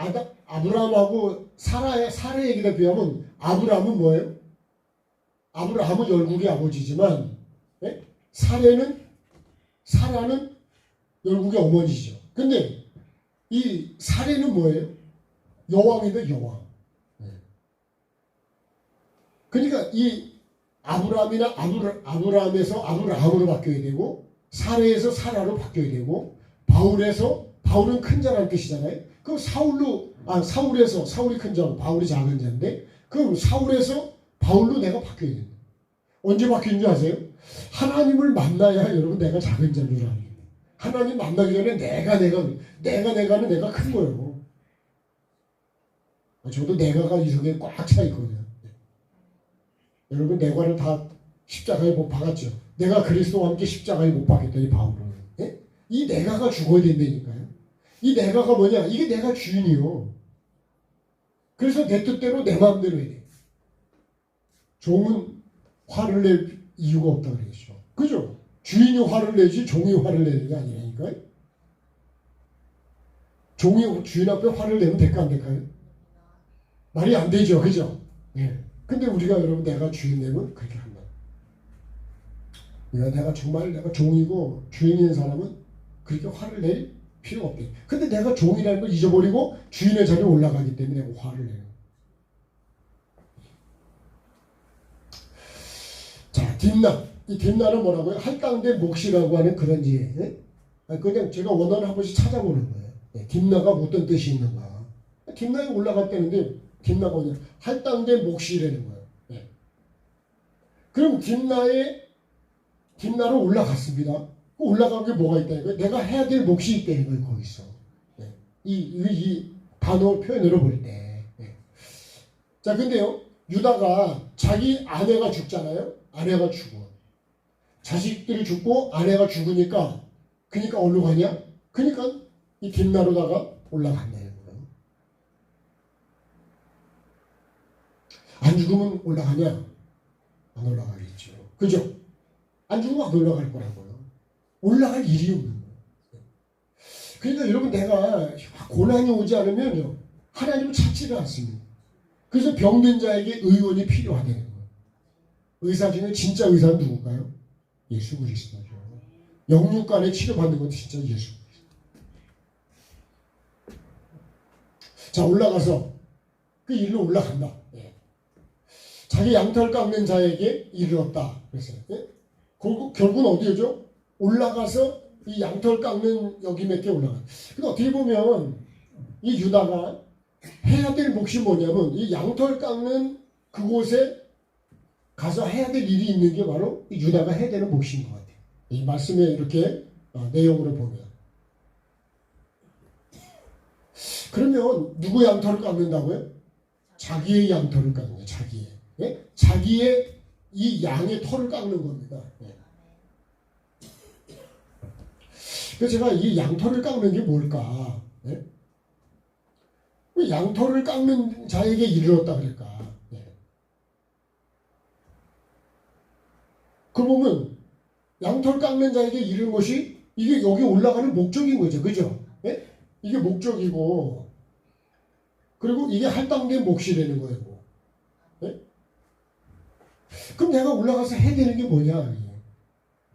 아브라함하고 사라 얘기에 비하면 아브라함은 뭐예요? 아브라함은 열국의 아버지지만 사라는 열국의 어머니죠. 근데 이 사례는 뭐예요? 여왕이다, 여왕. 그러니까 이 아브라함에서 아브라함으로 바뀌어야 되고, 사례에서 사라로 바뀌어야 되고, 바울은 큰 자라는 뜻이잖아요. 그럼 사울에서 사울이 큰 자고 바울이 작은 자인데, 그럼 사울에서 바울로 내가 바뀌어야 된다. 언제 바뀌는 줄 아세요? 하나님을 만나야 여러분 내가 작은 자인 줄 압니다. 하나님 만나기 전에 내가는 내가 큰 거예요. 저도 내가가 이 속에 꽉 차 있거든요. 여러분 내가를 다 십자가에 못 박았죠. 내가 그리스도와 함께 십자가에 못 박혔더니 바울은 이 내가가 죽어야 된다니까요. 이 내가가 뭐냐? 이게 내가 주인이요. 그래서 내 뜻대로 내 마음대로 해야 돼. 종은 화를 낼 이유가 없다 그랬죠. 그죠? 주인이 화를 내지 종이 화를 내는 게 아니라니까요. 종이 주인 앞에 화를 내면 될까 안 될까요? 말이 안 되죠. 그죠? 근데 우리가 여러분 내가 주인 되면 그렇게 한다. 내가 정말 내가 종이고 주인인 사람은 그렇게 화를 낼 필요가 없대. 근데 내가 종이라는 걸 잊어버리고 주인의 자리에 올라가기 때문에 내가 화를 내요. 자, 딥나. 이 딥나는 뭐라고요? 할당된 몫이라고 하는 그런 지. 그냥 제가 원어를 한 번씩 찾아보는 거예요. 딥나가 어떤 뜻이 있는가. 딥나에 올라갔다는데 딥나가 뭐냐? 할당된 몫이라는 거예요. 그럼 딥나로 올라갔습니다. 올라간 게 뭐가 있다니까요? 내가 해야 될 몫이 있다는 거예요. 거기서. 이 단어 표현으로 볼 때. 자, 근데요. 유다가 자기 아내가 죽잖아요. 아내가 죽어. 자식들이 죽고 아내가 죽으니까 그러니까 어디로 가냐? 그러니까 이 딥나로다가 올라간다는 거예요. 안 죽으면 올라가냐? 안 올라가겠죠. 그죠? 안 죽으면 안 올라갈 거라고요. 올라갈 일이 없는 거예요. 그러니까 여러분 내가 고난이 오지 않으면요. 하나님을 찾지를 않습니다. 그래서 병든 자에게 의원이 필요하다는 거예요. 의사 중에 진짜 의사는 누굴까요? 예수 그리스도죠. 영육간에 치료받는 것도 진짜 예수 그리스도. 자, 올라가서 그 일로 올라간다. 자기 양털 깎는 자에게 이르렀다. 그랬어요. 결국은 어디죠? 올라가서 이 양털 깎는 여기 몇 개 올라가. 근데 어떻게 보면 이 유다가 해야 될 몫이 뭐냐면 이 양털 깎는 그곳에 가서 해야 될 일이 있는 게 바로 이 유다가 해야 되는 몫인 것 같아요. 이 말씀에 이렇게 내용으로 보면. 그러면 누구 양털을 깎는다고요? 자기의 양털을 깎는 거예요. 자기의 이 양의 털을 깎는 겁니다. 그래서 제가 이 양털을 깎는 게 뭘까? 왜 양털을 깎는 자에게 이르렀다 그럴까? 그러면 양털 깎는 자에게 이르는 것이 이게 여기 올라가는 목적인 거죠. 그죠? 이게 목적이고 그리고 이게 할당된 몫이 되는 거예요. 그럼 내가 올라가서 해야 되는 게 뭐냐?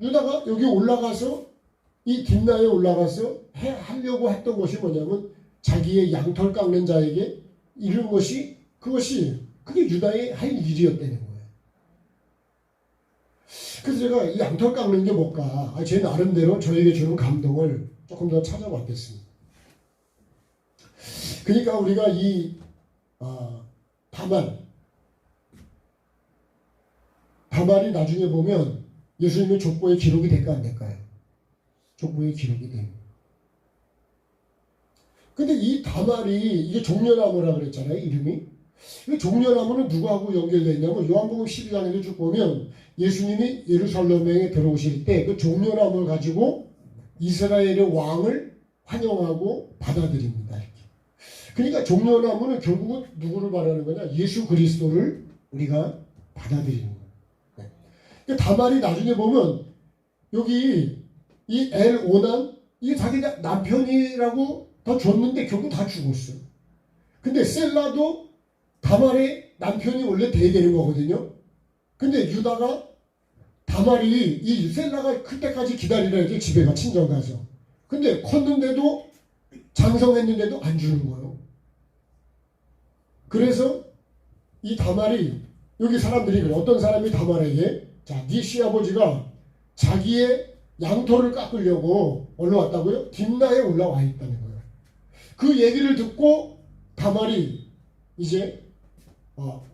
유다가 여기 올라가서 이 딥나에 올라가서 하려고 했던 것이 뭐냐면 자기의 양털 깎는 자에게 이른 것이 그게 유다의 할 일이었다는 거예요. 그래서 제가 이 양털 깎는 게 뭘까? 제 나름대로 저에게 주는 감동을 조금 더 찾아봤겠습니다. 그러니까 우리가 이 다말이 나중에 보면 예수님의 족보에 기록이 될까 안 될까요? 족보에 기록이 됩니다. 근데 이 다말이 이게 종려나무라 그랬잖아요, 이름이. 이 종려나무는 누구하고 연결되어 있냐면 요한복음 12장에도 쭉 보면 예수님이 예루살렘에 들어오실 때 그 종려나무를 가지고 이스라엘의 왕을 환영하고 받아들입니다. 이렇게. 그러니까 종려나무는 결국은 누구를 말하는 거냐? 예수 그리스도를 우리가 받아들이는 거예요. 네. 다말이 나중에 보면 여기 이 엘오난 이게 자기 남편이라고 다 줬는데 결국 다 죽었어요. 근데 셀라도 다말의 남편이 원래 돼야 되는 거거든요. 근데 유다가 다말이 이 셀라가 클 때까지 기다리라 이렇게 집에 가 친정 가서. 근데 컸는데도 장성했는데도 안 주는 거예요. 그래서 이 다말이 여기 사람들이 그래. 어떤 사람이 다말에게 자, 네 시아버지가 자기의 양털을 깎으려고 올라왔다고요? 딥나에 올라와 있다는 거예요. 그 얘기를 듣고 다말이 이제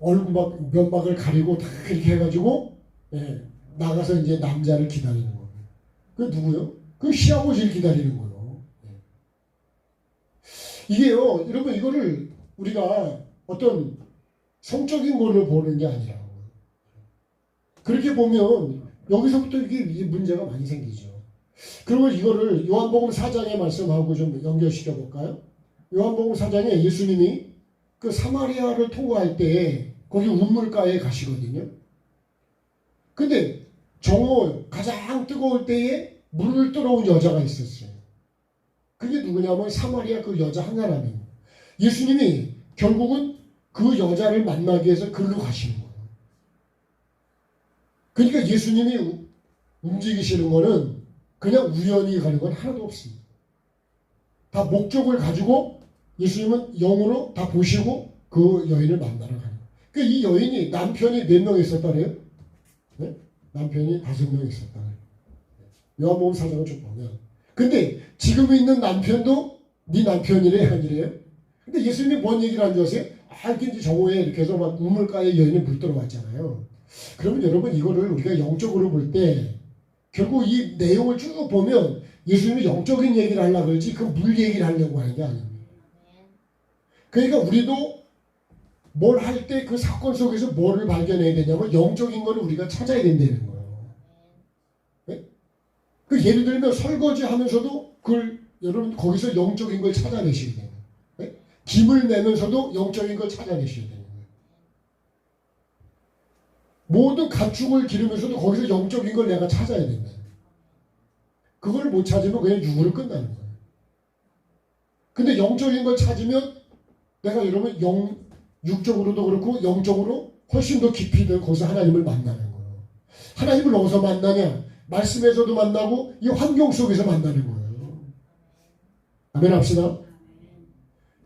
얼굴 면박을 가리고 다 이렇게 해가지고 나가서 이제 남자를 기다리는 거예요. 그 누구요? 그 시아버지를 기다리는 거예요. 이게요, 여러분 이거를 우리가 어떤 성적인 걸로 보는 게 아니라 그렇게 보면 여기서부터 이게 문제가 많이 생기죠. 그리고 이거를 요한복음 4장의 말씀하고 좀 연결시켜 볼까요? 요한복음 4장에 예수님이 그 사마리아를 통과할 때 거기 우물가에 가시거든요. 근데 정오 가장 뜨거울 때에 물을 떨어온 여자가 있었어요. 그게 누구냐면 사마리아 그 여자 한 사람이에요. 예수님이 결국은 그 여자를 만나기 위해서 글로 가시는 거예요. 그러니까 예수님이 움직이시는 거는 그냥 우연히 가는 건 하나도 없습니다. 다 목적을 가지고 예수님은 영으로 다 보시고 그 여인을 만나러 가는 거예요. 그러니까 이 여인이 남편이 몇 명 있었다래요? 네? 남편이 5명 있었다. 요한복음 4장을 좀 보면. 근데 지금 있는 남편도 네 남편이래 아니래요? 근데 예수님이 뭔 얘기를 하는지 아세요? 이렇게 이제 정오에 이렇게 해서 막 우물가에 여인이 물 들어왔잖아요. 그러면 여러분 이거를 우리가 영적으로 볼 때 결국 이 내용을 쭉 보면 예수님이 영적인 얘기를 하려고 그러지 그 물 얘기를 하려고 하는 게 아닙니다. 그러니까 우리도 뭘 할 때 그 사건 속에서 뭐를 발견해야 되냐면 영적인 거를 우리가 찾아야 된다는 거예요. 네? 그 예를 들면 설거지 하면서도 그걸 여러분 거기서 영적인 걸 찾아내셔야 돼요. 네? 김을 내면서도 영적인 걸 찾아내셔야 돼요. 모든 가축을 기르면서도 거기서 영적인 걸 내가 찾아야 된다. 그걸 못 찾으면 그냥 육으로 끝나는 거예요. 근데 영적인 걸 찾으면 내가 여러분 육적으로도 그렇고 영적으로 훨씬 더 깊이 거기서 하나님을 만나는 거예요. 하나님을 어디서 만나냐? 말씀에서도 만나고 이 환경 속에서 만나는 거예요. 아멘 합시다.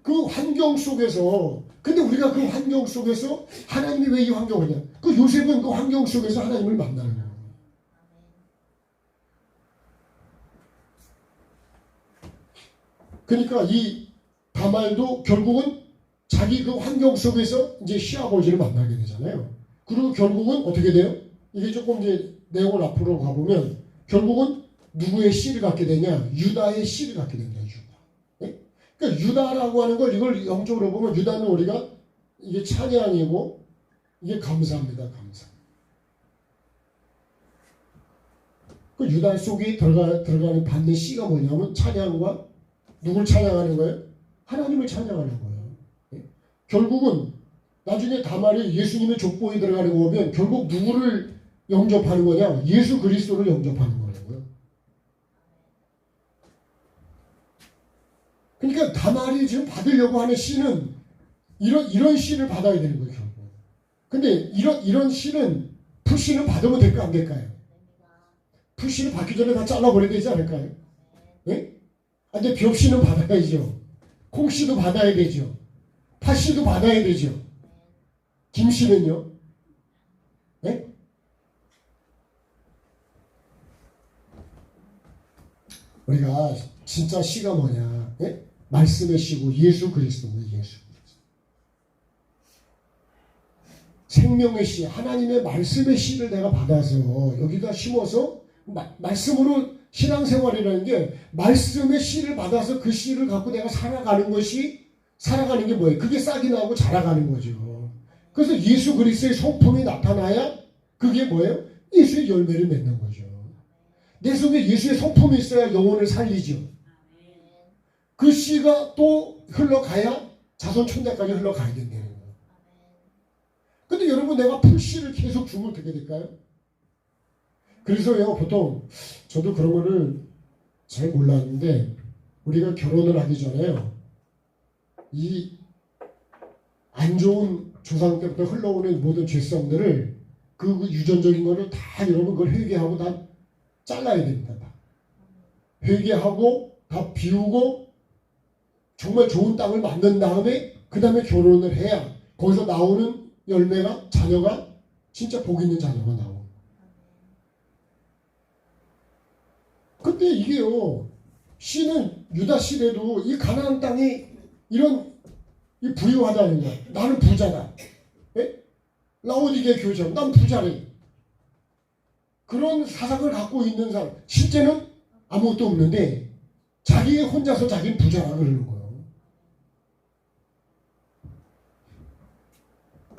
그 환경 속에서 근데 우리가 그 환경 속에서 하나님이 왜 이 환경이냐? 그 요셉은 그 환경 속에서 하나님을 만나는 거예요. 그러니까 이 다말도 결국은 자기 그 환경 속에서 이제 시아버지를 만나게 되잖아요. 그리고 결국은 어떻게 돼요? 이게 조금 이제 내용을 앞으로 가보면 결국은 누구의 씨를 갖게 되냐? 유다의 씨를 갖게 됩니다. 유다. 네? 그러니까 유다라고 하는 걸 이걸 영적으로 보면 유다는 우리가 이게 찬양이고 이게 감사합니다. 감사. 그 유다 속에 들어가는 받는 씨가 뭐냐면 찬양과 누굴 찬양하는 거예요? 하나님을 찬양하는 거예요. 네? 결국은 나중에 다말이 예수님의 족보에 들어가는 거 보면 결국 누구를 영접하는 거냐? 예수 그리스도를 영접하는 거라고요. 그러니까 다말이 지금 받으려고 하는 씨는 이런 씨를 받아야 되는 거예요. 결국. 근데 이런 씨는 푸씨는 받으면 될까 안 될까요? 푸씨는 받기 전에 다 잘라버려야 되지 않을까요? 네? 근데 벽씨는 받아야죠. 콩씨도 받아야 되죠. 팥씨도 받아야 되죠. 김씨는요? 네? 우리가 진짜 씨가 뭐냐? 네? 말씀의 씨고 예수 그리스도입니다. 예수 그리스도. 생명의 씨, 하나님의 말씀의 씨를 내가 받아서 여기다 심어서 말씀으로 신앙생활이라는 게 말씀의 씨를 받아서 그 씨를 갖고 내가 살아가는 것이 살아가는 게 뭐예요? 그게 싹이 나고 자라가는 거죠. 그래서 예수 그리스도의 성품이 나타나야 그게 뭐예요? 예수의 열매를 맺는 거죠. 내 속에 예수의 성품이 있어야 영혼을 살리죠. 그 씨가 또 흘러가야 자손 천대까지 흘러가야 된다는 거예요. 근데 여러분 내가 풀씨를 계속 주면 어떻게 될까요? 그래서요 보통 저도 그런 거를 잘 몰랐는데 우리가 결혼을 하기 전에요 이 안 좋은 조상 때부터 흘러오는 모든 죄성들을 그 유전적인 거를 다 여러분 그걸 회개하고 다 잘라야 됩니다. 다. 회개하고 다 비우고 정말 좋은 땅을 만든 다음에 그 다음에 결혼을 해야 거기서 나오는 열매가 자녀가 진짜 복 있는 자녀가 나오고. 근데 이게요 씨는 유다 씨래도 이 가나안 땅이 이런 이 부유하다는 거야. 나는 부자다. 예? 라오디게 교회처럼 난 부자래. 그런 사상을 갖고 있는 사람 실제는 아무것도 없는데 자기 혼자서 자기는 부자라 그러는 거예요.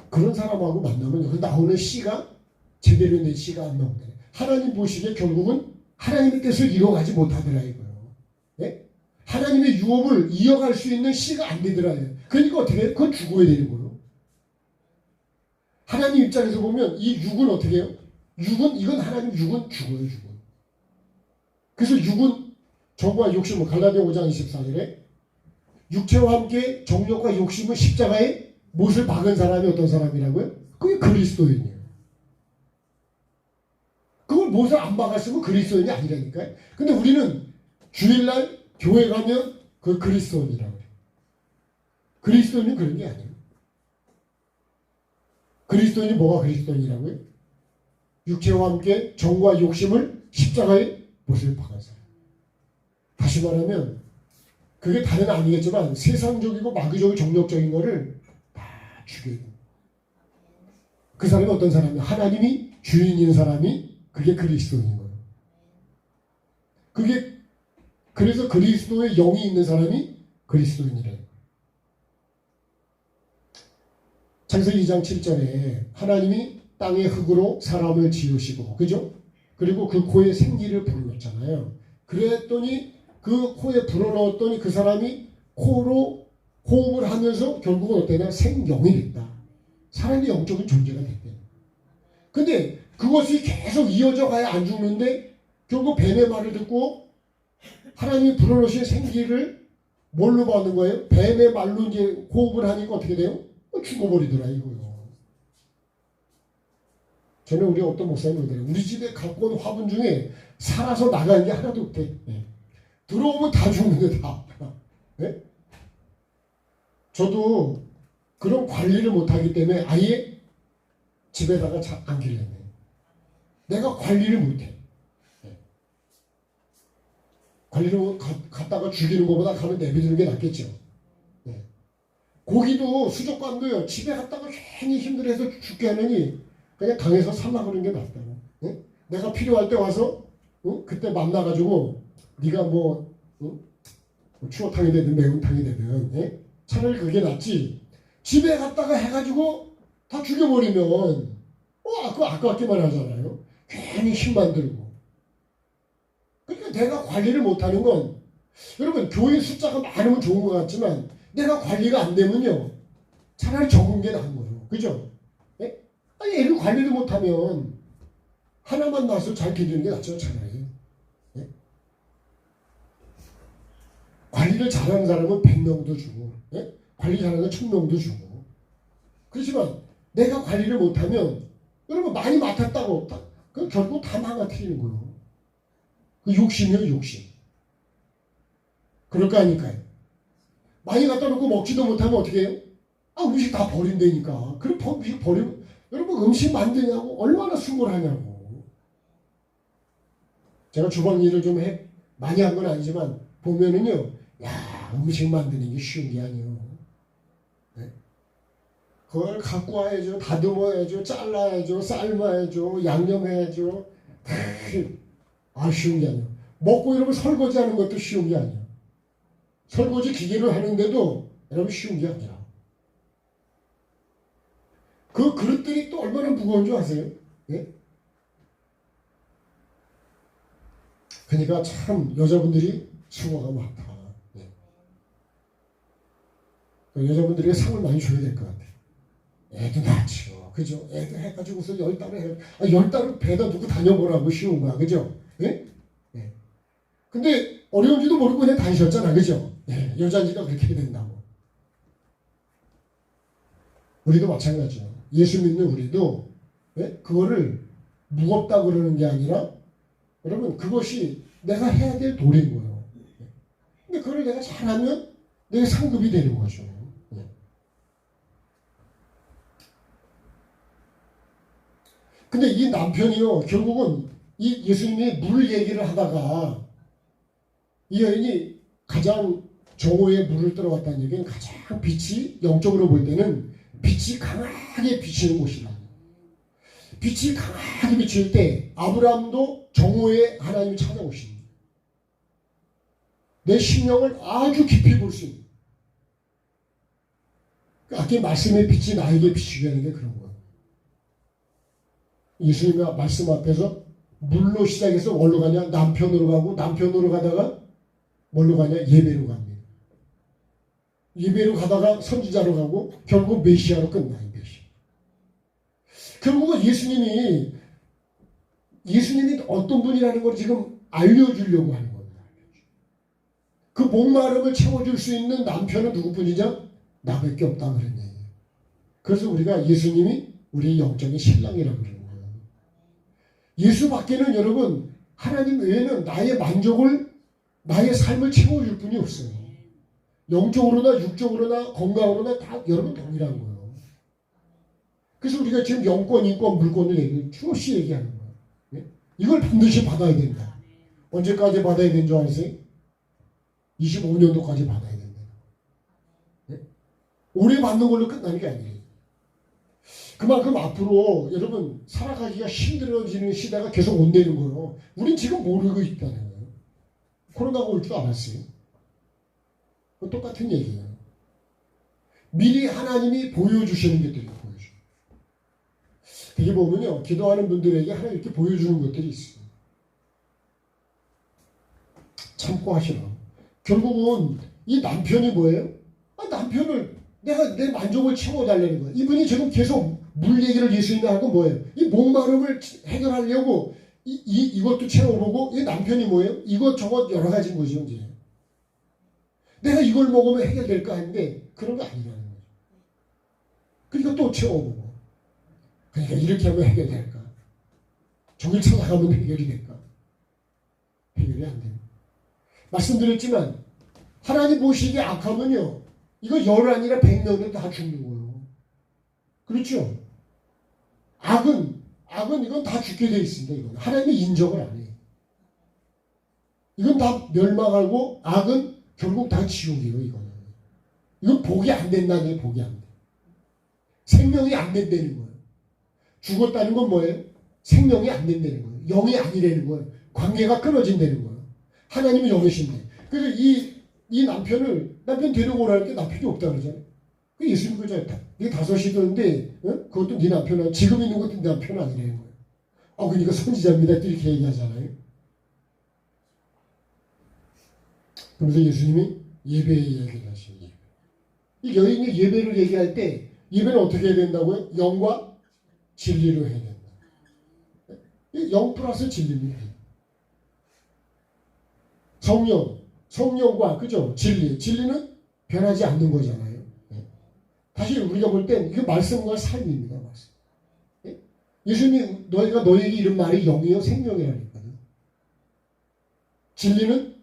그런 사람하고 만나면 여기 나오는 씨가 제대로 된 씨가 안 나온다. 하나님 보시기에 결국은 하나님의 뜻을 이뤄가지 못하더라 이거예요. 예? 하나님의 유업을 이어갈 수 있는 씨가 안 되더라. 그러니까 어떻게 해요? 그건 죽어야 되는 거예요. 하나님 입장에서 보면 이 육은 어떻게 해요? 육은 이건 하나님 육은 죽어요. 죽어. 그래서 육은 정과 욕심은 갈라디아 5장 24절에 육체와 함께 정욕과 욕심은 십자가에 못을 박은 사람이 어떤 사람이라고요? 그게 그리스도인이에요. 그걸 못을 안 박았으면 그리스도인이 아니라니까요. 근데 우리는 주일날 교회 가면 그 그리스도인이라고 해요. 그리스도인은 그런 게 아니에요. 그리스도인이 뭐가 그리스도인이라고요? 육체와 함께 정과 욕심을 십자가에 못을 박은 사람. 다시 말하면 그게 다른 아니겠지만 세상적이고 마귀적이고 정욕적인 거를 다 죽여야 됩니다. 그 사람이 어떤 사람이에요? 하나님이 주인인 사람이 그게 그리스도인 거예요. 그게 그래서 그리스도의 영이 있는 사람이 그리스도인이래요. 창세기 2장 7절에 하나님이 땅의 흙으로 사람을 지으시고 그죠? 그리고 그 코에 생기를 불어넣었잖아요. 그랬더니 그 코에 불어넣었더니 그 사람이 코로 호흡을 하면서 결국은 어때냐? 생명이 됐다. 사람이 영적인 존재가 됐대. 근데 그것이 계속 이어져 가야 안 죽는데 결국 뱀의 말을 듣고 하나님이 불어넣으신 생기를 뭘로 받는 거예요? 뱀의 말로 이제 호흡을 하니까 어떻게 돼요? 죽어버리더라 이거요. 전에 우리 어떤 목사님이 그러더라고요. 우리 집에 갖고 온 화분 중에 살아서 나가는 게 하나도 없대. 네. 들어오면 다 죽는데 다. 네? 저도 그런 관리를 못하기 때문에 아예 집에다가 안 길렀네. 내가 관리를 못해. 네. 관리를 갖다가 죽이는 것보다 가면 내비두는 게 낫겠죠. 네. 고기도 수족관도요. 집에 갔다가 괜히 힘들어서 죽게 하느니 그냥 강에서 살라그러는 게 낫다고. 네? 내가 필요할 때 와서 그때 만나가지고 네가 뭐 추어탕이 되든 매운탕이 되든 예? 차라리 그게 낫지. 집에 갔다가 해가지고 다 죽여버리면 아깝기만 하잖아요. 괜히 힘만 들고. 그러니까 내가 관리를 못하는 건 여러분 교인 숫자가 많으면 좋은 것 같지만 내가 관리가 안 되면요 차라리 적은 게 나은 거예요. 그죠? 예? 아니 애를 관리를 못하면 하나만 낳아서 잘 기르는 게 낫죠. 차라리. 예? 관리를 잘하는 사람은 100명도 주고 예? 관리 잘하는 1000명도 주고 그렇지만 내가 관리를 못하면 여러분 많이 맡았다고 그 결국 다 망가뜨리는 거예요. 그 욕심이에요. 욕심. 그럴 거 아닐까요? 많이 갖다 놓고 먹지도 못하면 어떻게 해요? 음식 다 버린다니까. 그럼 음식 버리면 여러분 음식 만드냐고 얼마나 수고하냐고. 제가 주방 일을 좀 많이 한 건 아니지만 보면은요. 야 음식 만드는 게 쉬운 게 아니에요. 네? 그걸 갖고 와야죠. 다듬어야죠. 잘라야죠. 삶아야죠. 양념해야죠. 쉬운 게 아니에요. 먹고 이러면 설거지하는 것도 쉬운 게 아니에요. 설거지 기계를 하는데도 여러분 쉬운 게 아니라. 그 그릇들이 또 얼마나 무거운 줄 아세요? 예? 그러니까 참 여자분들이 수고가 많다. 예. 여자분들에게 상을 많이 줘야 될 것 같아요. 애도 낳죠. 그죠? 애도 해가지고서 10달을 해. 10달을 배다 두고 다녀보라고 쉬운 거야. 그죠? 예? 예. 근데 어려운지도 모르고 그냥 다니셨잖아. 그죠? 예. 여자니까 그렇게 해야 된다고. 우리도 마찬가지예요. 예수 믿는 우리도 예? 그거를 무겁다 그러는 게 아니라 여러분 그것이 내가 해야 될 도리인 거예요. 근데 그걸 내가 잘하면 내가 상급이 되는 거죠. 근데 이 남편이요 결국은 이 예수님이 물 얘기를 하다가 이 여인이 가장 정오에 물을 들어갔다는 얘기는 가장 빛이 영적으로 볼 때는 빛이 강하게 비치는 곳이다. 빛이 강하게 비칠 때 아브라함도 정오에 하나님이 찾아오십니다. 내 심령을 아주 깊이 볼 수 있는. 아까 말씀의 빛이 나에게 비추게 하는 게 그런 거예요. 예수님의 말씀 앞에서 물로 시작해서 뭘로 가냐? 남편으로 가고 남편으로 가다가 뭘로 가냐? 예배로 갑니다. 예배로 가다가 선지자로 가고 결국 메시아로 끝나요. 메시아. 결국은 예수님이 어떤 분이라는 걸 지금 알려주려고 하는 겁니다. 그 목마름을 채워줄 수 있는 남편은 누구뿐이냐? 나밖에 없다 그런 얘기예요. 그래서 우리가 예수님이 우리의 영적인 신랑이라고 그러는 거예요. 예수밖에는 여러분 하나님 외에는 나의 만족을 나의 삶을 채워줄 분이 없어요. 영적으로나 육적으로나 건강으로나 다 여러분 동일한 거예요. 그래서 우리가 지금 영권, 인권, 물권을 주없이 얘기하는 거예요. 네? 이걸 반드시 받아야 된다. 언제까지 받아야 되는 줄 아세요? 25년도까지 받아야 된다. 네? 오래 받는 걸로 끝나는 게 아니에요. 그만큼 앞으로 여러분 살아가기가 힘들어지는 시대가 계속 온다는 거예요. 우린 지금 모르고 있다는 거예요. 코로나가 올 줄 알았어요. 똑같은 얘기예요. 미리 하나님이 보여주시는 것들이 보여줘요. 되게 보면요. 기도하는 분들에게 하나님 이렇게 보여주는 것들이 있어요. 참고 하시라. 결국은 이 남편이 뭐예요? 남편을 내가 내 만족을 채워달라는 거예요. 이분이 지금 계속 물 얘기를 예수님이 하고 뭐예요? 이 목마름을 해결하려고 이것도 채워보고 이 남편이 뭐예요? 이것저것 여러 가지인 거죠. 이제. 내가 이걸 먹으면 해결될까 했는데 그런 거 아니라는 거죠. 그러니까 또 채워보고 그러니까 이렇게 하면 해결될까? 저길 찾아가면 해결이 될까? 해결이 안 돼요. 말씀드렸지만 하나님 보시기에 악하면요 이거 열 아니라 100명은 다 죽는 거예요. 그렇죠? 악은 이건 다 죽게 돼 있습니다. 이건 하나님이 인정을 안 해요. 이건 다 멸망하고 악은 결국 다 지옥이에요. 이건 복이 안 된다는 게 복이 안 돼. 생명이 안 된다는 거예요. 죽었다는 건 뭐예요? 생명이 안 된다는 거예요. 영이 아니라는 거예요. 관계가 끊어진다는 거예요. 하나님은 영이신데. 그래서 이 남편 데리고 오라는 게 남편이 없다 그러잖아요. 그 예수님 그잖아요. 네 5시도인데 그것도 네 남편 아니야. 지금 있는 것도 네 남편 아니라는 거예요. 그러니까 선지자입니다. 이렇게 얘기하잖아요. 그래서 예수님이 예배 얘기를 하시는 예배. 이 여인이 예배를 얘기할 때 예배는 어떻게 해야 된다고요? 영과 진리로 해야 된다. 영 플러스 진리입니다. 성령과 그죠? 진리는 변하지 않는 거잖아요. 다시 우리가 볼 땐 이게 말씀과 삶입니다. 말씀. 예수님 너희가 너에게 이런 말이 영이요 생명이라니까요. 진리는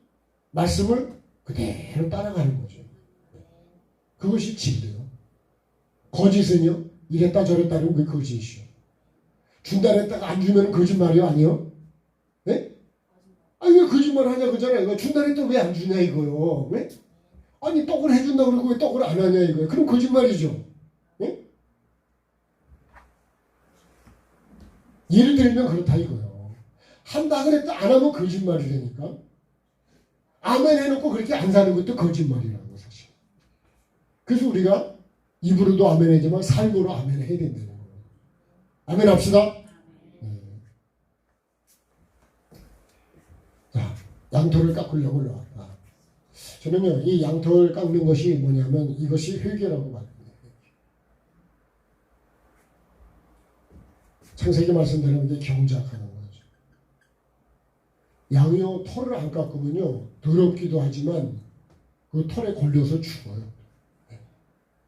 말씀을 그대로 따라가는 거죠. 그것이 진리요. 거짓은요 이랬다 저랬다 하면 그게 거짓이요. 준다 했다가 안 주면 거짓말이요? 아니요? 네? 왜 거짓말 하냐 그잖아요. 준다 했다가 왜 안 주냐 이거요. 왜? 떡을 해준다 그러고 왜 떡을 안 하냐 이거예요. 그럼 거짓말이죠. 네? 예를 들면 그렇다 이거요. 한다 그랬다 안 하면 거짓말이라니까. 아멘 해놓고 그렇게 안 사는 것도 거짓말이라고 사실. 그래서 우리가 입으로도 아멘 하지만 삶으로 아멘 해야 된다는 거예요. 아멘 합시다. 자, 양털을 깎으려고 나왔다. 저는요, 이 양털 깎는 것이 뭐냐면 이것이 회개라고 말합니다. 창세기 말씀대로 이게 경작하는 거죠. 양이요, 털을 안 깎으면요, 더럽기도 하지만 그 털에 걸려서 죽어요.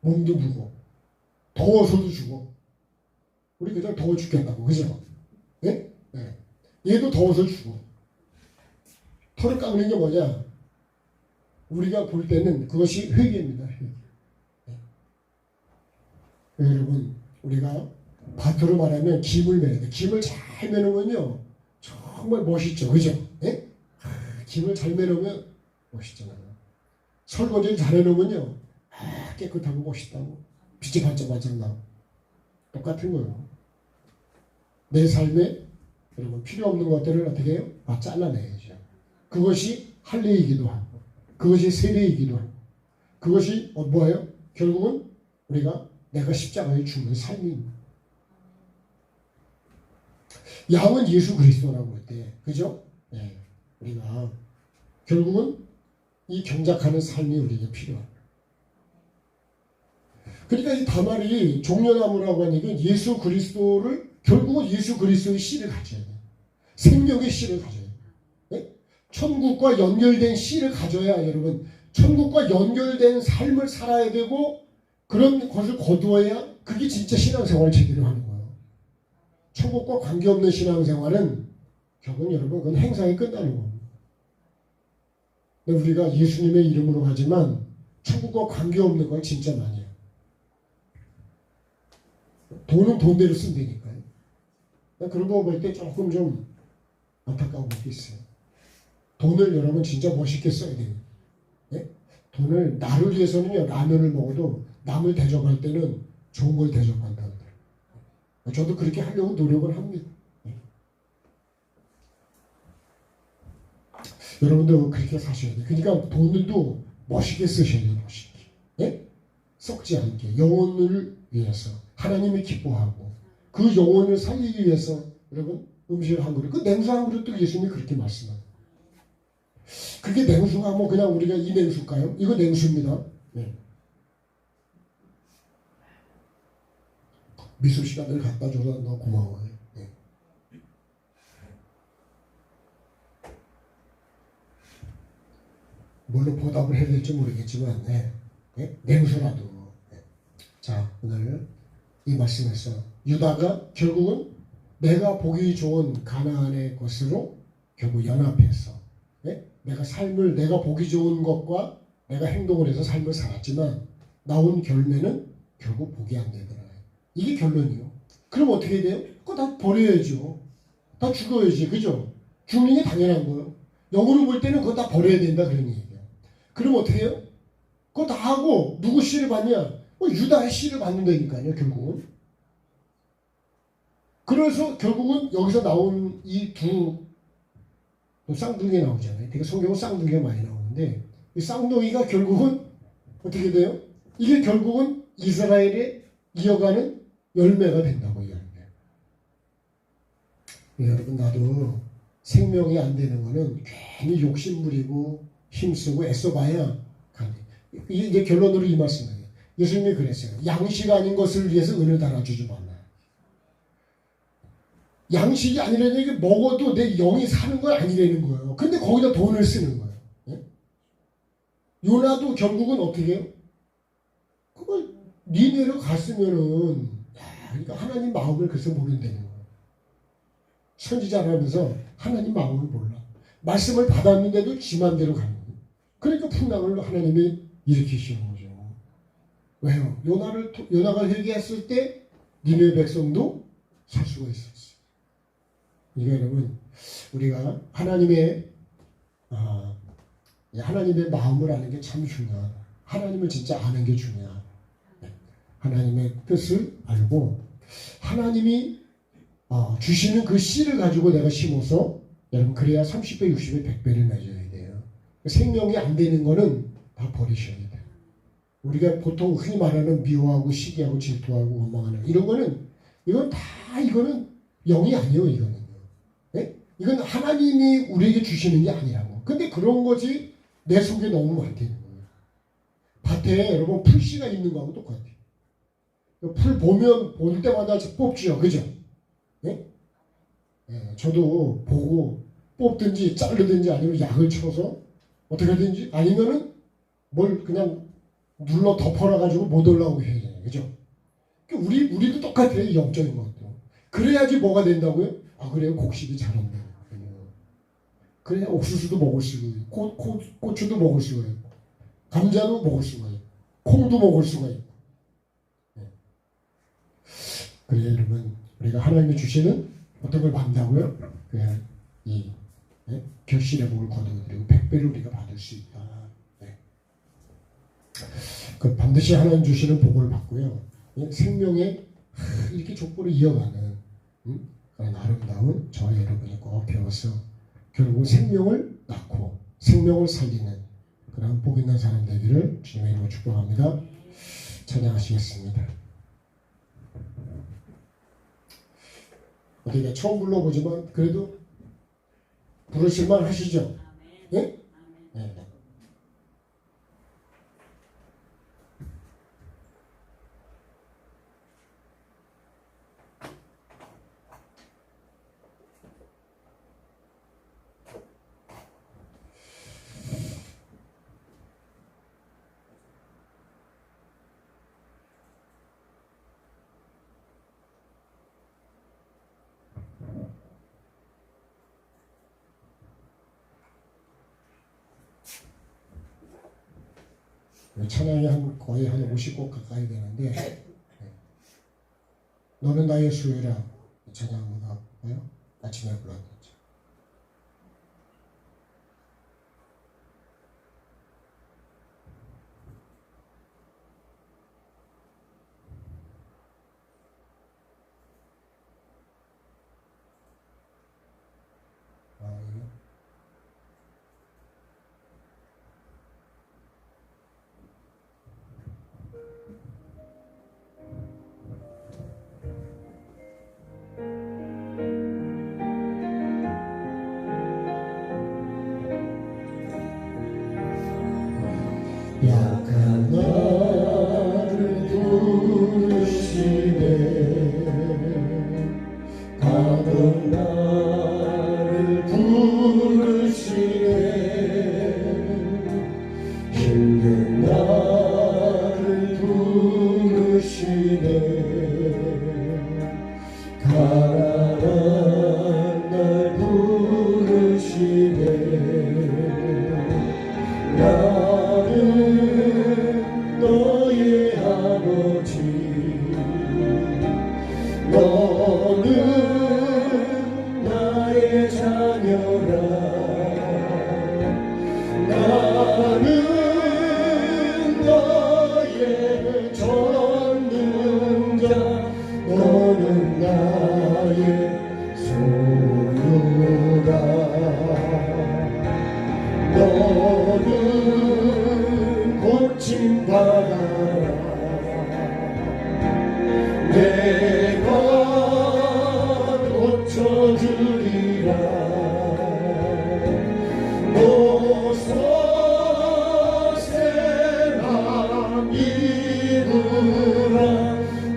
몸도 무거워. 더워서도 죽어. 우리 그냥 더워 죽겠다고, 그죠? 예? 네. 얘도 더워서 죽어. 털을 깎는 게 뭐냐? 우리가 볼 때는 그것이 회개입니다. 회개. 네. 여러분, 우리가 밭으로 말하면 김을 매야 돼. 김을 잘 매놓으면요, 정말 멋있죠, 그죠? 예? 김을 잘 매놓으면 멋있잖아요. 설거지를 잘 해놓으면요, 깨끗하고 멋있다고 빛이 반짝반짝 나고 똑같은 거예요. 내 삶에 여러분 필요 없는 것들을 어떻게 해요? 다 잘라내야죠. 그것이 할례이기도 하고 그것이 세례이기도 하고 그것이 뭐예요? 결국은 우리가 내가 십자가에 죽는 삶입니다. 양은 예수 그리스도라고 할 때, 그죠? 네, 우리가 결국은 이 경작하는 삶이 우리에게 필요합니다. 그러니까 이 다말이 종려나무라고 하는 게 예수 그리스도를 결국은 예수 그리스도의 씨를 가져야 돼요. 생명의 씨를 가져야 돼요. 네? 천국과 연결된 씨를 가져야 여러분 천국과 연결된 삶을 살아야 되고 그런 것을 거두어야 그게 진짜 신앙생활을 제대로 하는 거예요. 천국과 관계없는 신앙생활은 결국은 여러분 그건 행사에 끝나는 겁니다. 근데 우리가 예수님의 이름으로 가지만 천국과 관계없는 건 진짜 많이 해요. 돈은 돈대로 쓴다니까요. 그런 거 볼 때 조금 좀 안타까운 것도 있어요. 돈을 여러분 진짜 멋있게 써야 돼요. 네? 돈을 나를 위해서는요, 라면을 먹어도 남을 대접할 때는 좋은 걸 대접한다. 저도 그렇게 하려고 노력을 합니다. 네. 여러분도 그렇게 사셔야 돼요. 그러니까 돈도 멋있게 쓰셔야 돼요. 멋있게. 네? 썩지 않게 영혼을 위해서 하나님이 기뻐하고 그 영혼을 살리기 위해서 여러분 음식을 한 그릇, 그 냉수 한 그릇도 예수님이 그렇게 말씀합니다. 그게 냉수가 뭐 그냥 우리가 이 냉수일까요? 이거 냉수입니다. 네. 미술 시간을 갖다 줘서 너무 고마워요. 네. 뭘로 보답을 해야 될지 모르겠지만 네. 네? 냉수라도. 네. 자, 오늘 이 말씀에서 유다가 결국은 내가 보기 좋은 가나안의 것으로 결국 연합해서 네? 내가 삶을 내가 보기 좋은 것과 내가 행동을 해서 삶을 살았지만 나온 결과는 결국 복이 안 되더라. 이게 결론이요. 그럼 어떻게 돼요? 그거 다 버려야죠. 다 죽어야지. 그죠? 죽는 게 당연한 거예요. 영으로 볼 때는 그거 다 버려야 된다 그런 얘기예요. 그럼 어떻게 해요? 그거 다 하고 누구 씨를 받냐? 유다의 씨를 받는다니까요. 결국은. 그래서 결국은 여기서 나온 이 두 쌍둥이 나오잖아요. 되게 성경은 쌍둥이가 많이 나오는데 이 쌍둥이가 결국은 어떻게 돼요? 이게 결국은 이스라엘에 이어가는 열매가 된다고 열매. 여러분 나도 생명이 안 되는 거는 괜히 욕심 부리고 힘쓰고 애써봐야 가네. 이게 결론으로 이 말씀이에요. 예수님이 그랬어요. 양식 아닌 것을 위해서 은을 달아주지 말라. 양식이 아니라는 게 먹어도 내 영이 사는 건 아니라는 거예요. 근데 거기다 돈을 쓰는 거예요. 예? 요나도 결국은 어떻게 해요? 그걸 니네로 갔으면은 그러니까 하나님 마음을 글쎄 모른다는 거예요. 선지자를 하면서 하나님 마음을 몰라. 말씀을 받았는데도 지 맘대로 가는 거예요. 그러니까 풍랑을 하나님이 일으키시는 거죠. 왜요? 요나가 회개했을 때 니네 백성도 살 수가 있었어요. 이게 여러분 우리가 하나님의 마음을 아는 게 참 중요하다. 하나님을 진짜 아는 게 중요하다. 하나님의 뜻을 알고 하나님이 주시는 그 씨를 가지고 내가 심어서 여러분 그래야 30배, 60배, 100배를 맺어야 돼요. 생명이 안 되는 거는 다 버리셔야 돼요. 우리가 보통 흔히 말하는 미워하고 시기하고 질투하고 원망하는 이런 거는 이거는 영이 아니에요. 이거는요. 네? 이건 하나님이 우리에게 주시는 게 아니라고. 근데 그런 것이 내 속에 너무 많다는 거예요. 밭에 여러분 풀씨가 있는 거하고 똑같아요. 풀 볼 때마다 뽑지요. 그죠? 네? 네, 저도 보고 뽑든지 자르든지 아니면 약을 쳐서 어떻게 하든지 아니면은 뭘 그냥 눌러 덮어놔 가지고 못 올라오게 해야 돼요. 그죠? 우리도 똑같아요. 영적인 것도. 그래야지 뭐가 된다고요? 그래요. 곡식이 자란다. 그래야 옥수수도 먹을 수가 있고 고추도 먹을 수가 있고 감자도 먹을 수가 있고 콩도 먹을 수가 있고. 네. 그래야 여러분 우리가 하나님이 주시는 어떤 걸 받는다고요? 그냥 이 결실의 복을 거두어드리고 100배를 우리가 받을 수 있다. 네. 그 반드시 하나님 주시는 복을 받고요. 생명의 이렇게 족보를 이어가는 그런 아름다운 저와 여러분이 꼭 배워서 결국 생명을 낳고 생명을 살리는 그런 복 있는 사람 되기를 주님의 이름으로 축복합니다. 찬양하시겠습니다. 어떻게 처음 불러보지만 그래도 부르실만 하시죠? 네? 네. 찬양이 거의 한 50곡 가까이 되는데 너는 나의 수혜라 찬양 한번 가볼까요? 아침에 불렀죠. 약한 나를 부르시네 가는 나를 부르시네 힘든 나를 부르시네 가난한 날 부르시네 나는 너의 아버지 너는 나의 자녀라 나는 너의 전능자 너는 나의 소유라 너는 고침받아라 내가 고쳐주리라 모서세라 이루라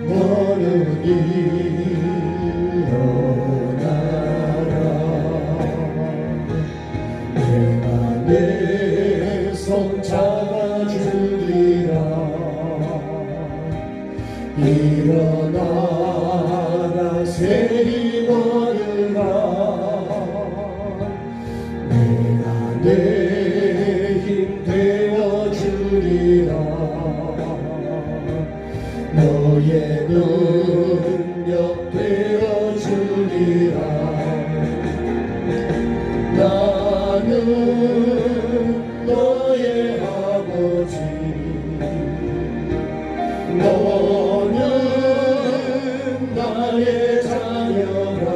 너는 일어나라 내가 내 손 잡아주리라 일어나라 세리 걸으라 내가 내 힘 되어주리라 너의 능력 되어주리라 나는 너의 아버지 너는 나의 자녀라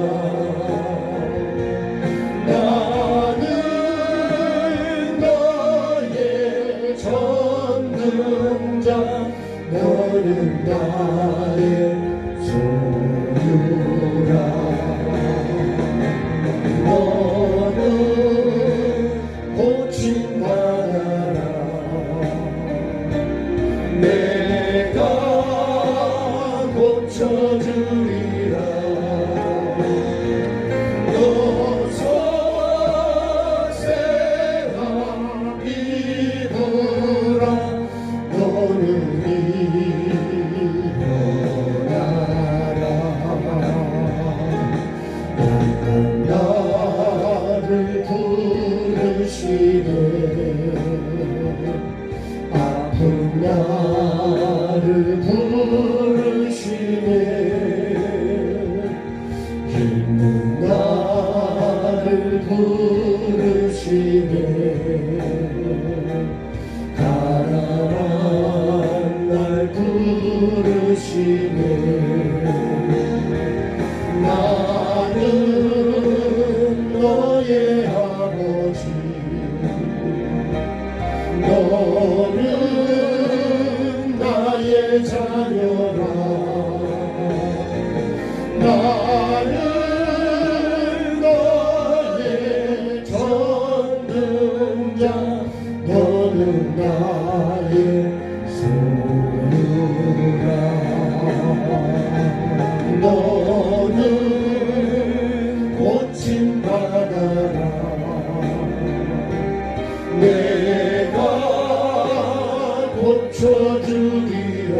노소세라 이브라 너는 일어나라 나를 부르시네 아픈 나를 부르시네 힘든 나를 부르시네 가난한 날 부르시네 나는 너의 아버지 너는 나의 자녀라 나는 너의 전능자 너는 나의 소유라 너는 고침받아라 내가 고쳐주리라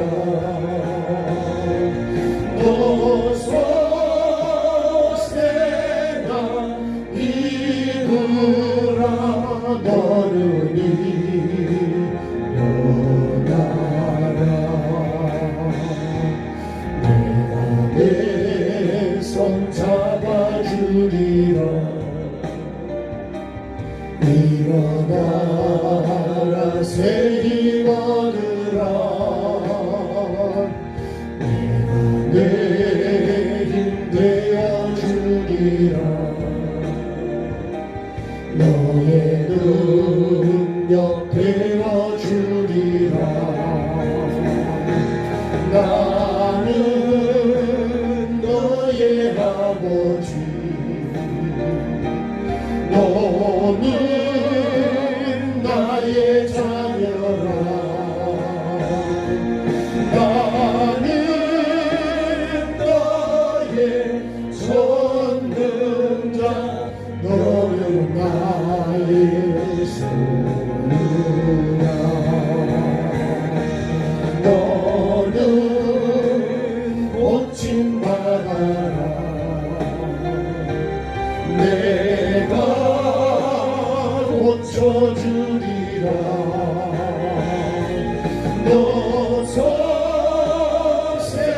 노소세나 이브라 너는 일어나라 내가 내 손 잡아주리라 일어나라 새 힘 얻으라 내가 내 힘 되어주리라 너의 능력 되어주리라 나는 너의 아버지 너는 나의 자녀라 나는 너의 전능자 너는 나의 소유라 너는 고침받아라 내가 고쳐주리라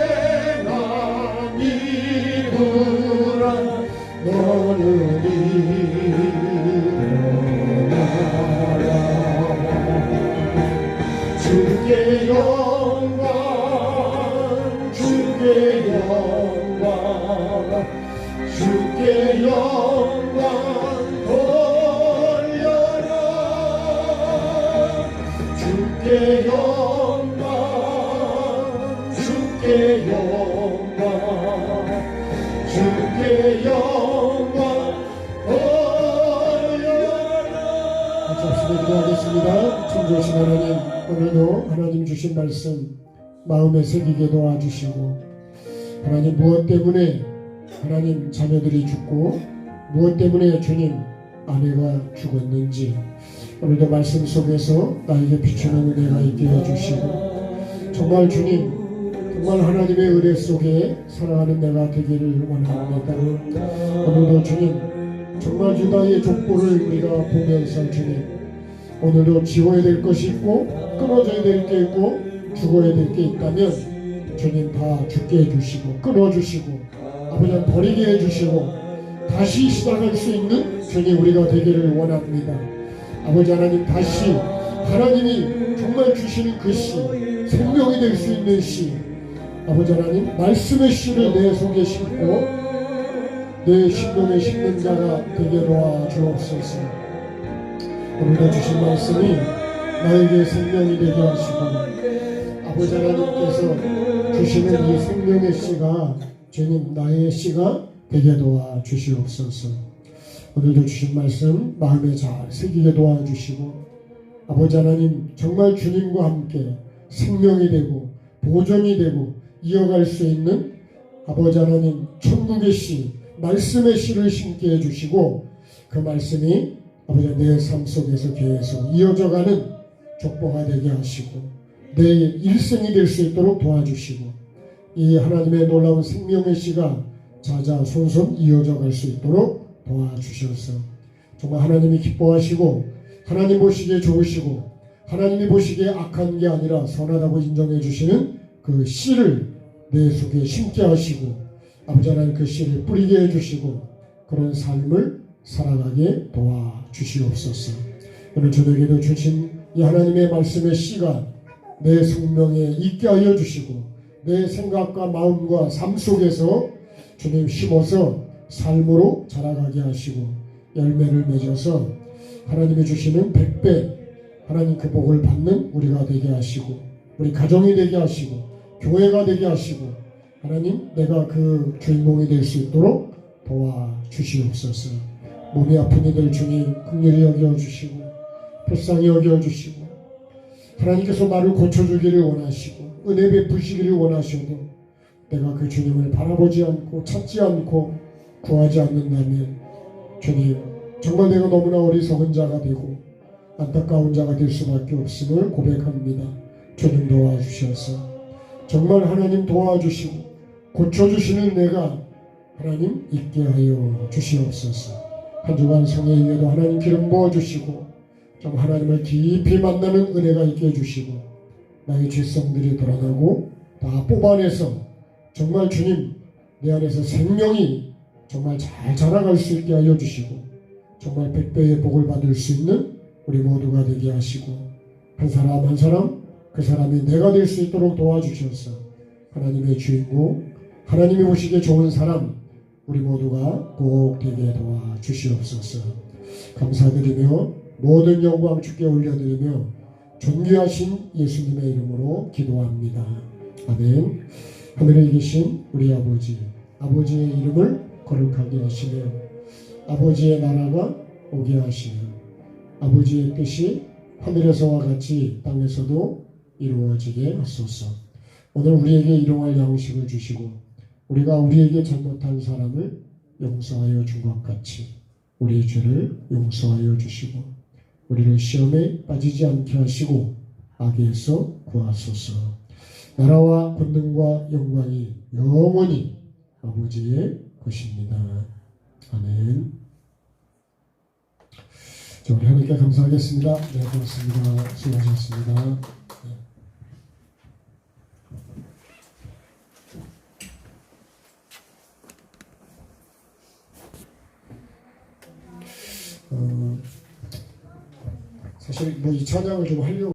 노소세나 이브라 너는 일어나라 주께 영광 주께 영광 주께 영광 돌려라 주께 영광 주께 영광 주께 영광 돌려라 같이 합시다 기도하겠습니다. 천주신 하나님 오늘도 하나님 주신 말씀 마음에 새기게 도와주시고 하나님 무엇 때문에 하나님 자녀들이 죽고 무엇 때문에 주님 아내가 죽었는지 오늘도 말씀 속에서 나에게 비추는 은혜가 있게 해주시고 정말 주님 정말 하나님의 은혜 속에 살아가는 내가 되기를 원합니다. 오늘도 주님 정말 유다의 족보를 우리가 보면서 주님 오늘도 지워야 될 것이 있고 끊어져야 될 게 있고 죽어야 될 게 있다면 주님 다 죽게 해주시고 끊어주시고 아버지 버리게 해주시고 다시 시작할 수 있는 주님 우리가 되기를 원합니다. 아버지 하나님 다시 하나님이 정말 주시는 그 씨 생명이 될 수 있는 씨 아버지 하나님 말씀의 씨를 내 속에 심고 내 심령에 심는 자가 되게 도와주옵소서. 오늘도 주신 말씀이 나에게 생명이 되게 하시고 아버지 하나님께서 주시는 이 생명의 씨가 주님 나의 씨가 되게 도와주시옵소서. 오늘도 주신 말씀 마음에 잘 새기게 도와주시고 아버지 하나님 정말 주님과 함께 생명이 되고 보존이 되고 이어갈 수 있는 아버지 하나님 천국의 씨 말씀의 씨를 심게 해주시고 그 말씀이 아버지 내 삶 속에서 계속 이어져가는 족보가 되게 하시고 내 일생이 될 수 있도록 도와주시고 이 하나님의 놀라운 생명의 씨가 자자손손 이어져 갈 수 있도록 도와주셔서 정말 하나님이 기뻐하시고 하나님 보시기에 좋으시고 하나님이 보시기에 악한 게 아니라 선하다고 인정해 주시는 그 씨를 내 속에 심게 하시고 아버지 하나님 그 씨를 뿌리게 해주시고 그런 삶을 살아가게 도와주시옵소서. 오늘 저녁에도 주신 이 하나님의 말씀의 씨가 내 생명에 있게 하여 주시고 내 생각과 마음과 삶 속에서 주님 심어서 삶으로 자라가게 하시고 열매를 맺어서 하나님이 주시는 100배 하나님 그 복을 받는 우리가 되게 하시고 우리 가정이 되게 하시고 교회가 되게 하시고 하나님 내가 그 주인공이 될 수 있도록 도와주시옵소서. 몸이 아픈 이들 주님 긍휼히 여겨주시고 불쌍히 여겨주시고 하나님께서 나를 고쳐주기를 원하시고 은혜 베푸시기를 원하셔도 내가 그 주님을 바라보지 않고 찾지 않고 구하지 않는다면 주님 정말 내가 너무나 어리석은 자가 되고 안타까운 자가 될 수밖에 없음을 고백합니다. 주님 도와주셔서 정말 하나님 도와주시고 고쳐주시는 내가 하나님 있게 하여 주시옵소서. 한 주간 성의 위에도 하나님 기름 부어주시고 좀 하나님을 깊이 만나는 은혜가 있게 해주시고 나의 죄성들이 드러나고 다 뽑아내서 정말 주님 내 안에서 생명이 정말 잘 자라갈 수 있게 하여 주시고 정말 100배의 복을 받을 수 있는 우리 모두가 되게 하시고 한 사람 한 사람 그 사람이 내가 될 수 있도록 도와주셔서 하나님의 주인공 하나님이 보시기에 좋은 사람 우리 모두가 꼭 되게 도와주시옵소서. 감사드리며 모든 영광 주께 올려드리며 존귀하신 예수님의 이름으로 기도합니다. 아멘. 하늘에 계신 우리 아버지 아버지의 이름을 거룩하게 하시며 아버지의 나라가 오게 하시며 아버지의 뜻이 하늘에서와 같이 땅에서도 이루어지게 하소서. 오늘 우리에게 일용할 양식을 주시고 우리가 우리에게 잘못한 사람을 용서하여 준 것 같이 우리의 죄를 용서하여 주시고 우리를 시험에 빠지지 않게 하시고 악에서 구하소서. 나라와 권능과 영광이 영원히 아버지의 것입니다. 아멘. 자, 우리 하나님께 감사하겠습니다. 네, 고맙습니다. 수고하셨습니다. 네. 사실 뭐 이 찬양을 좀 하려고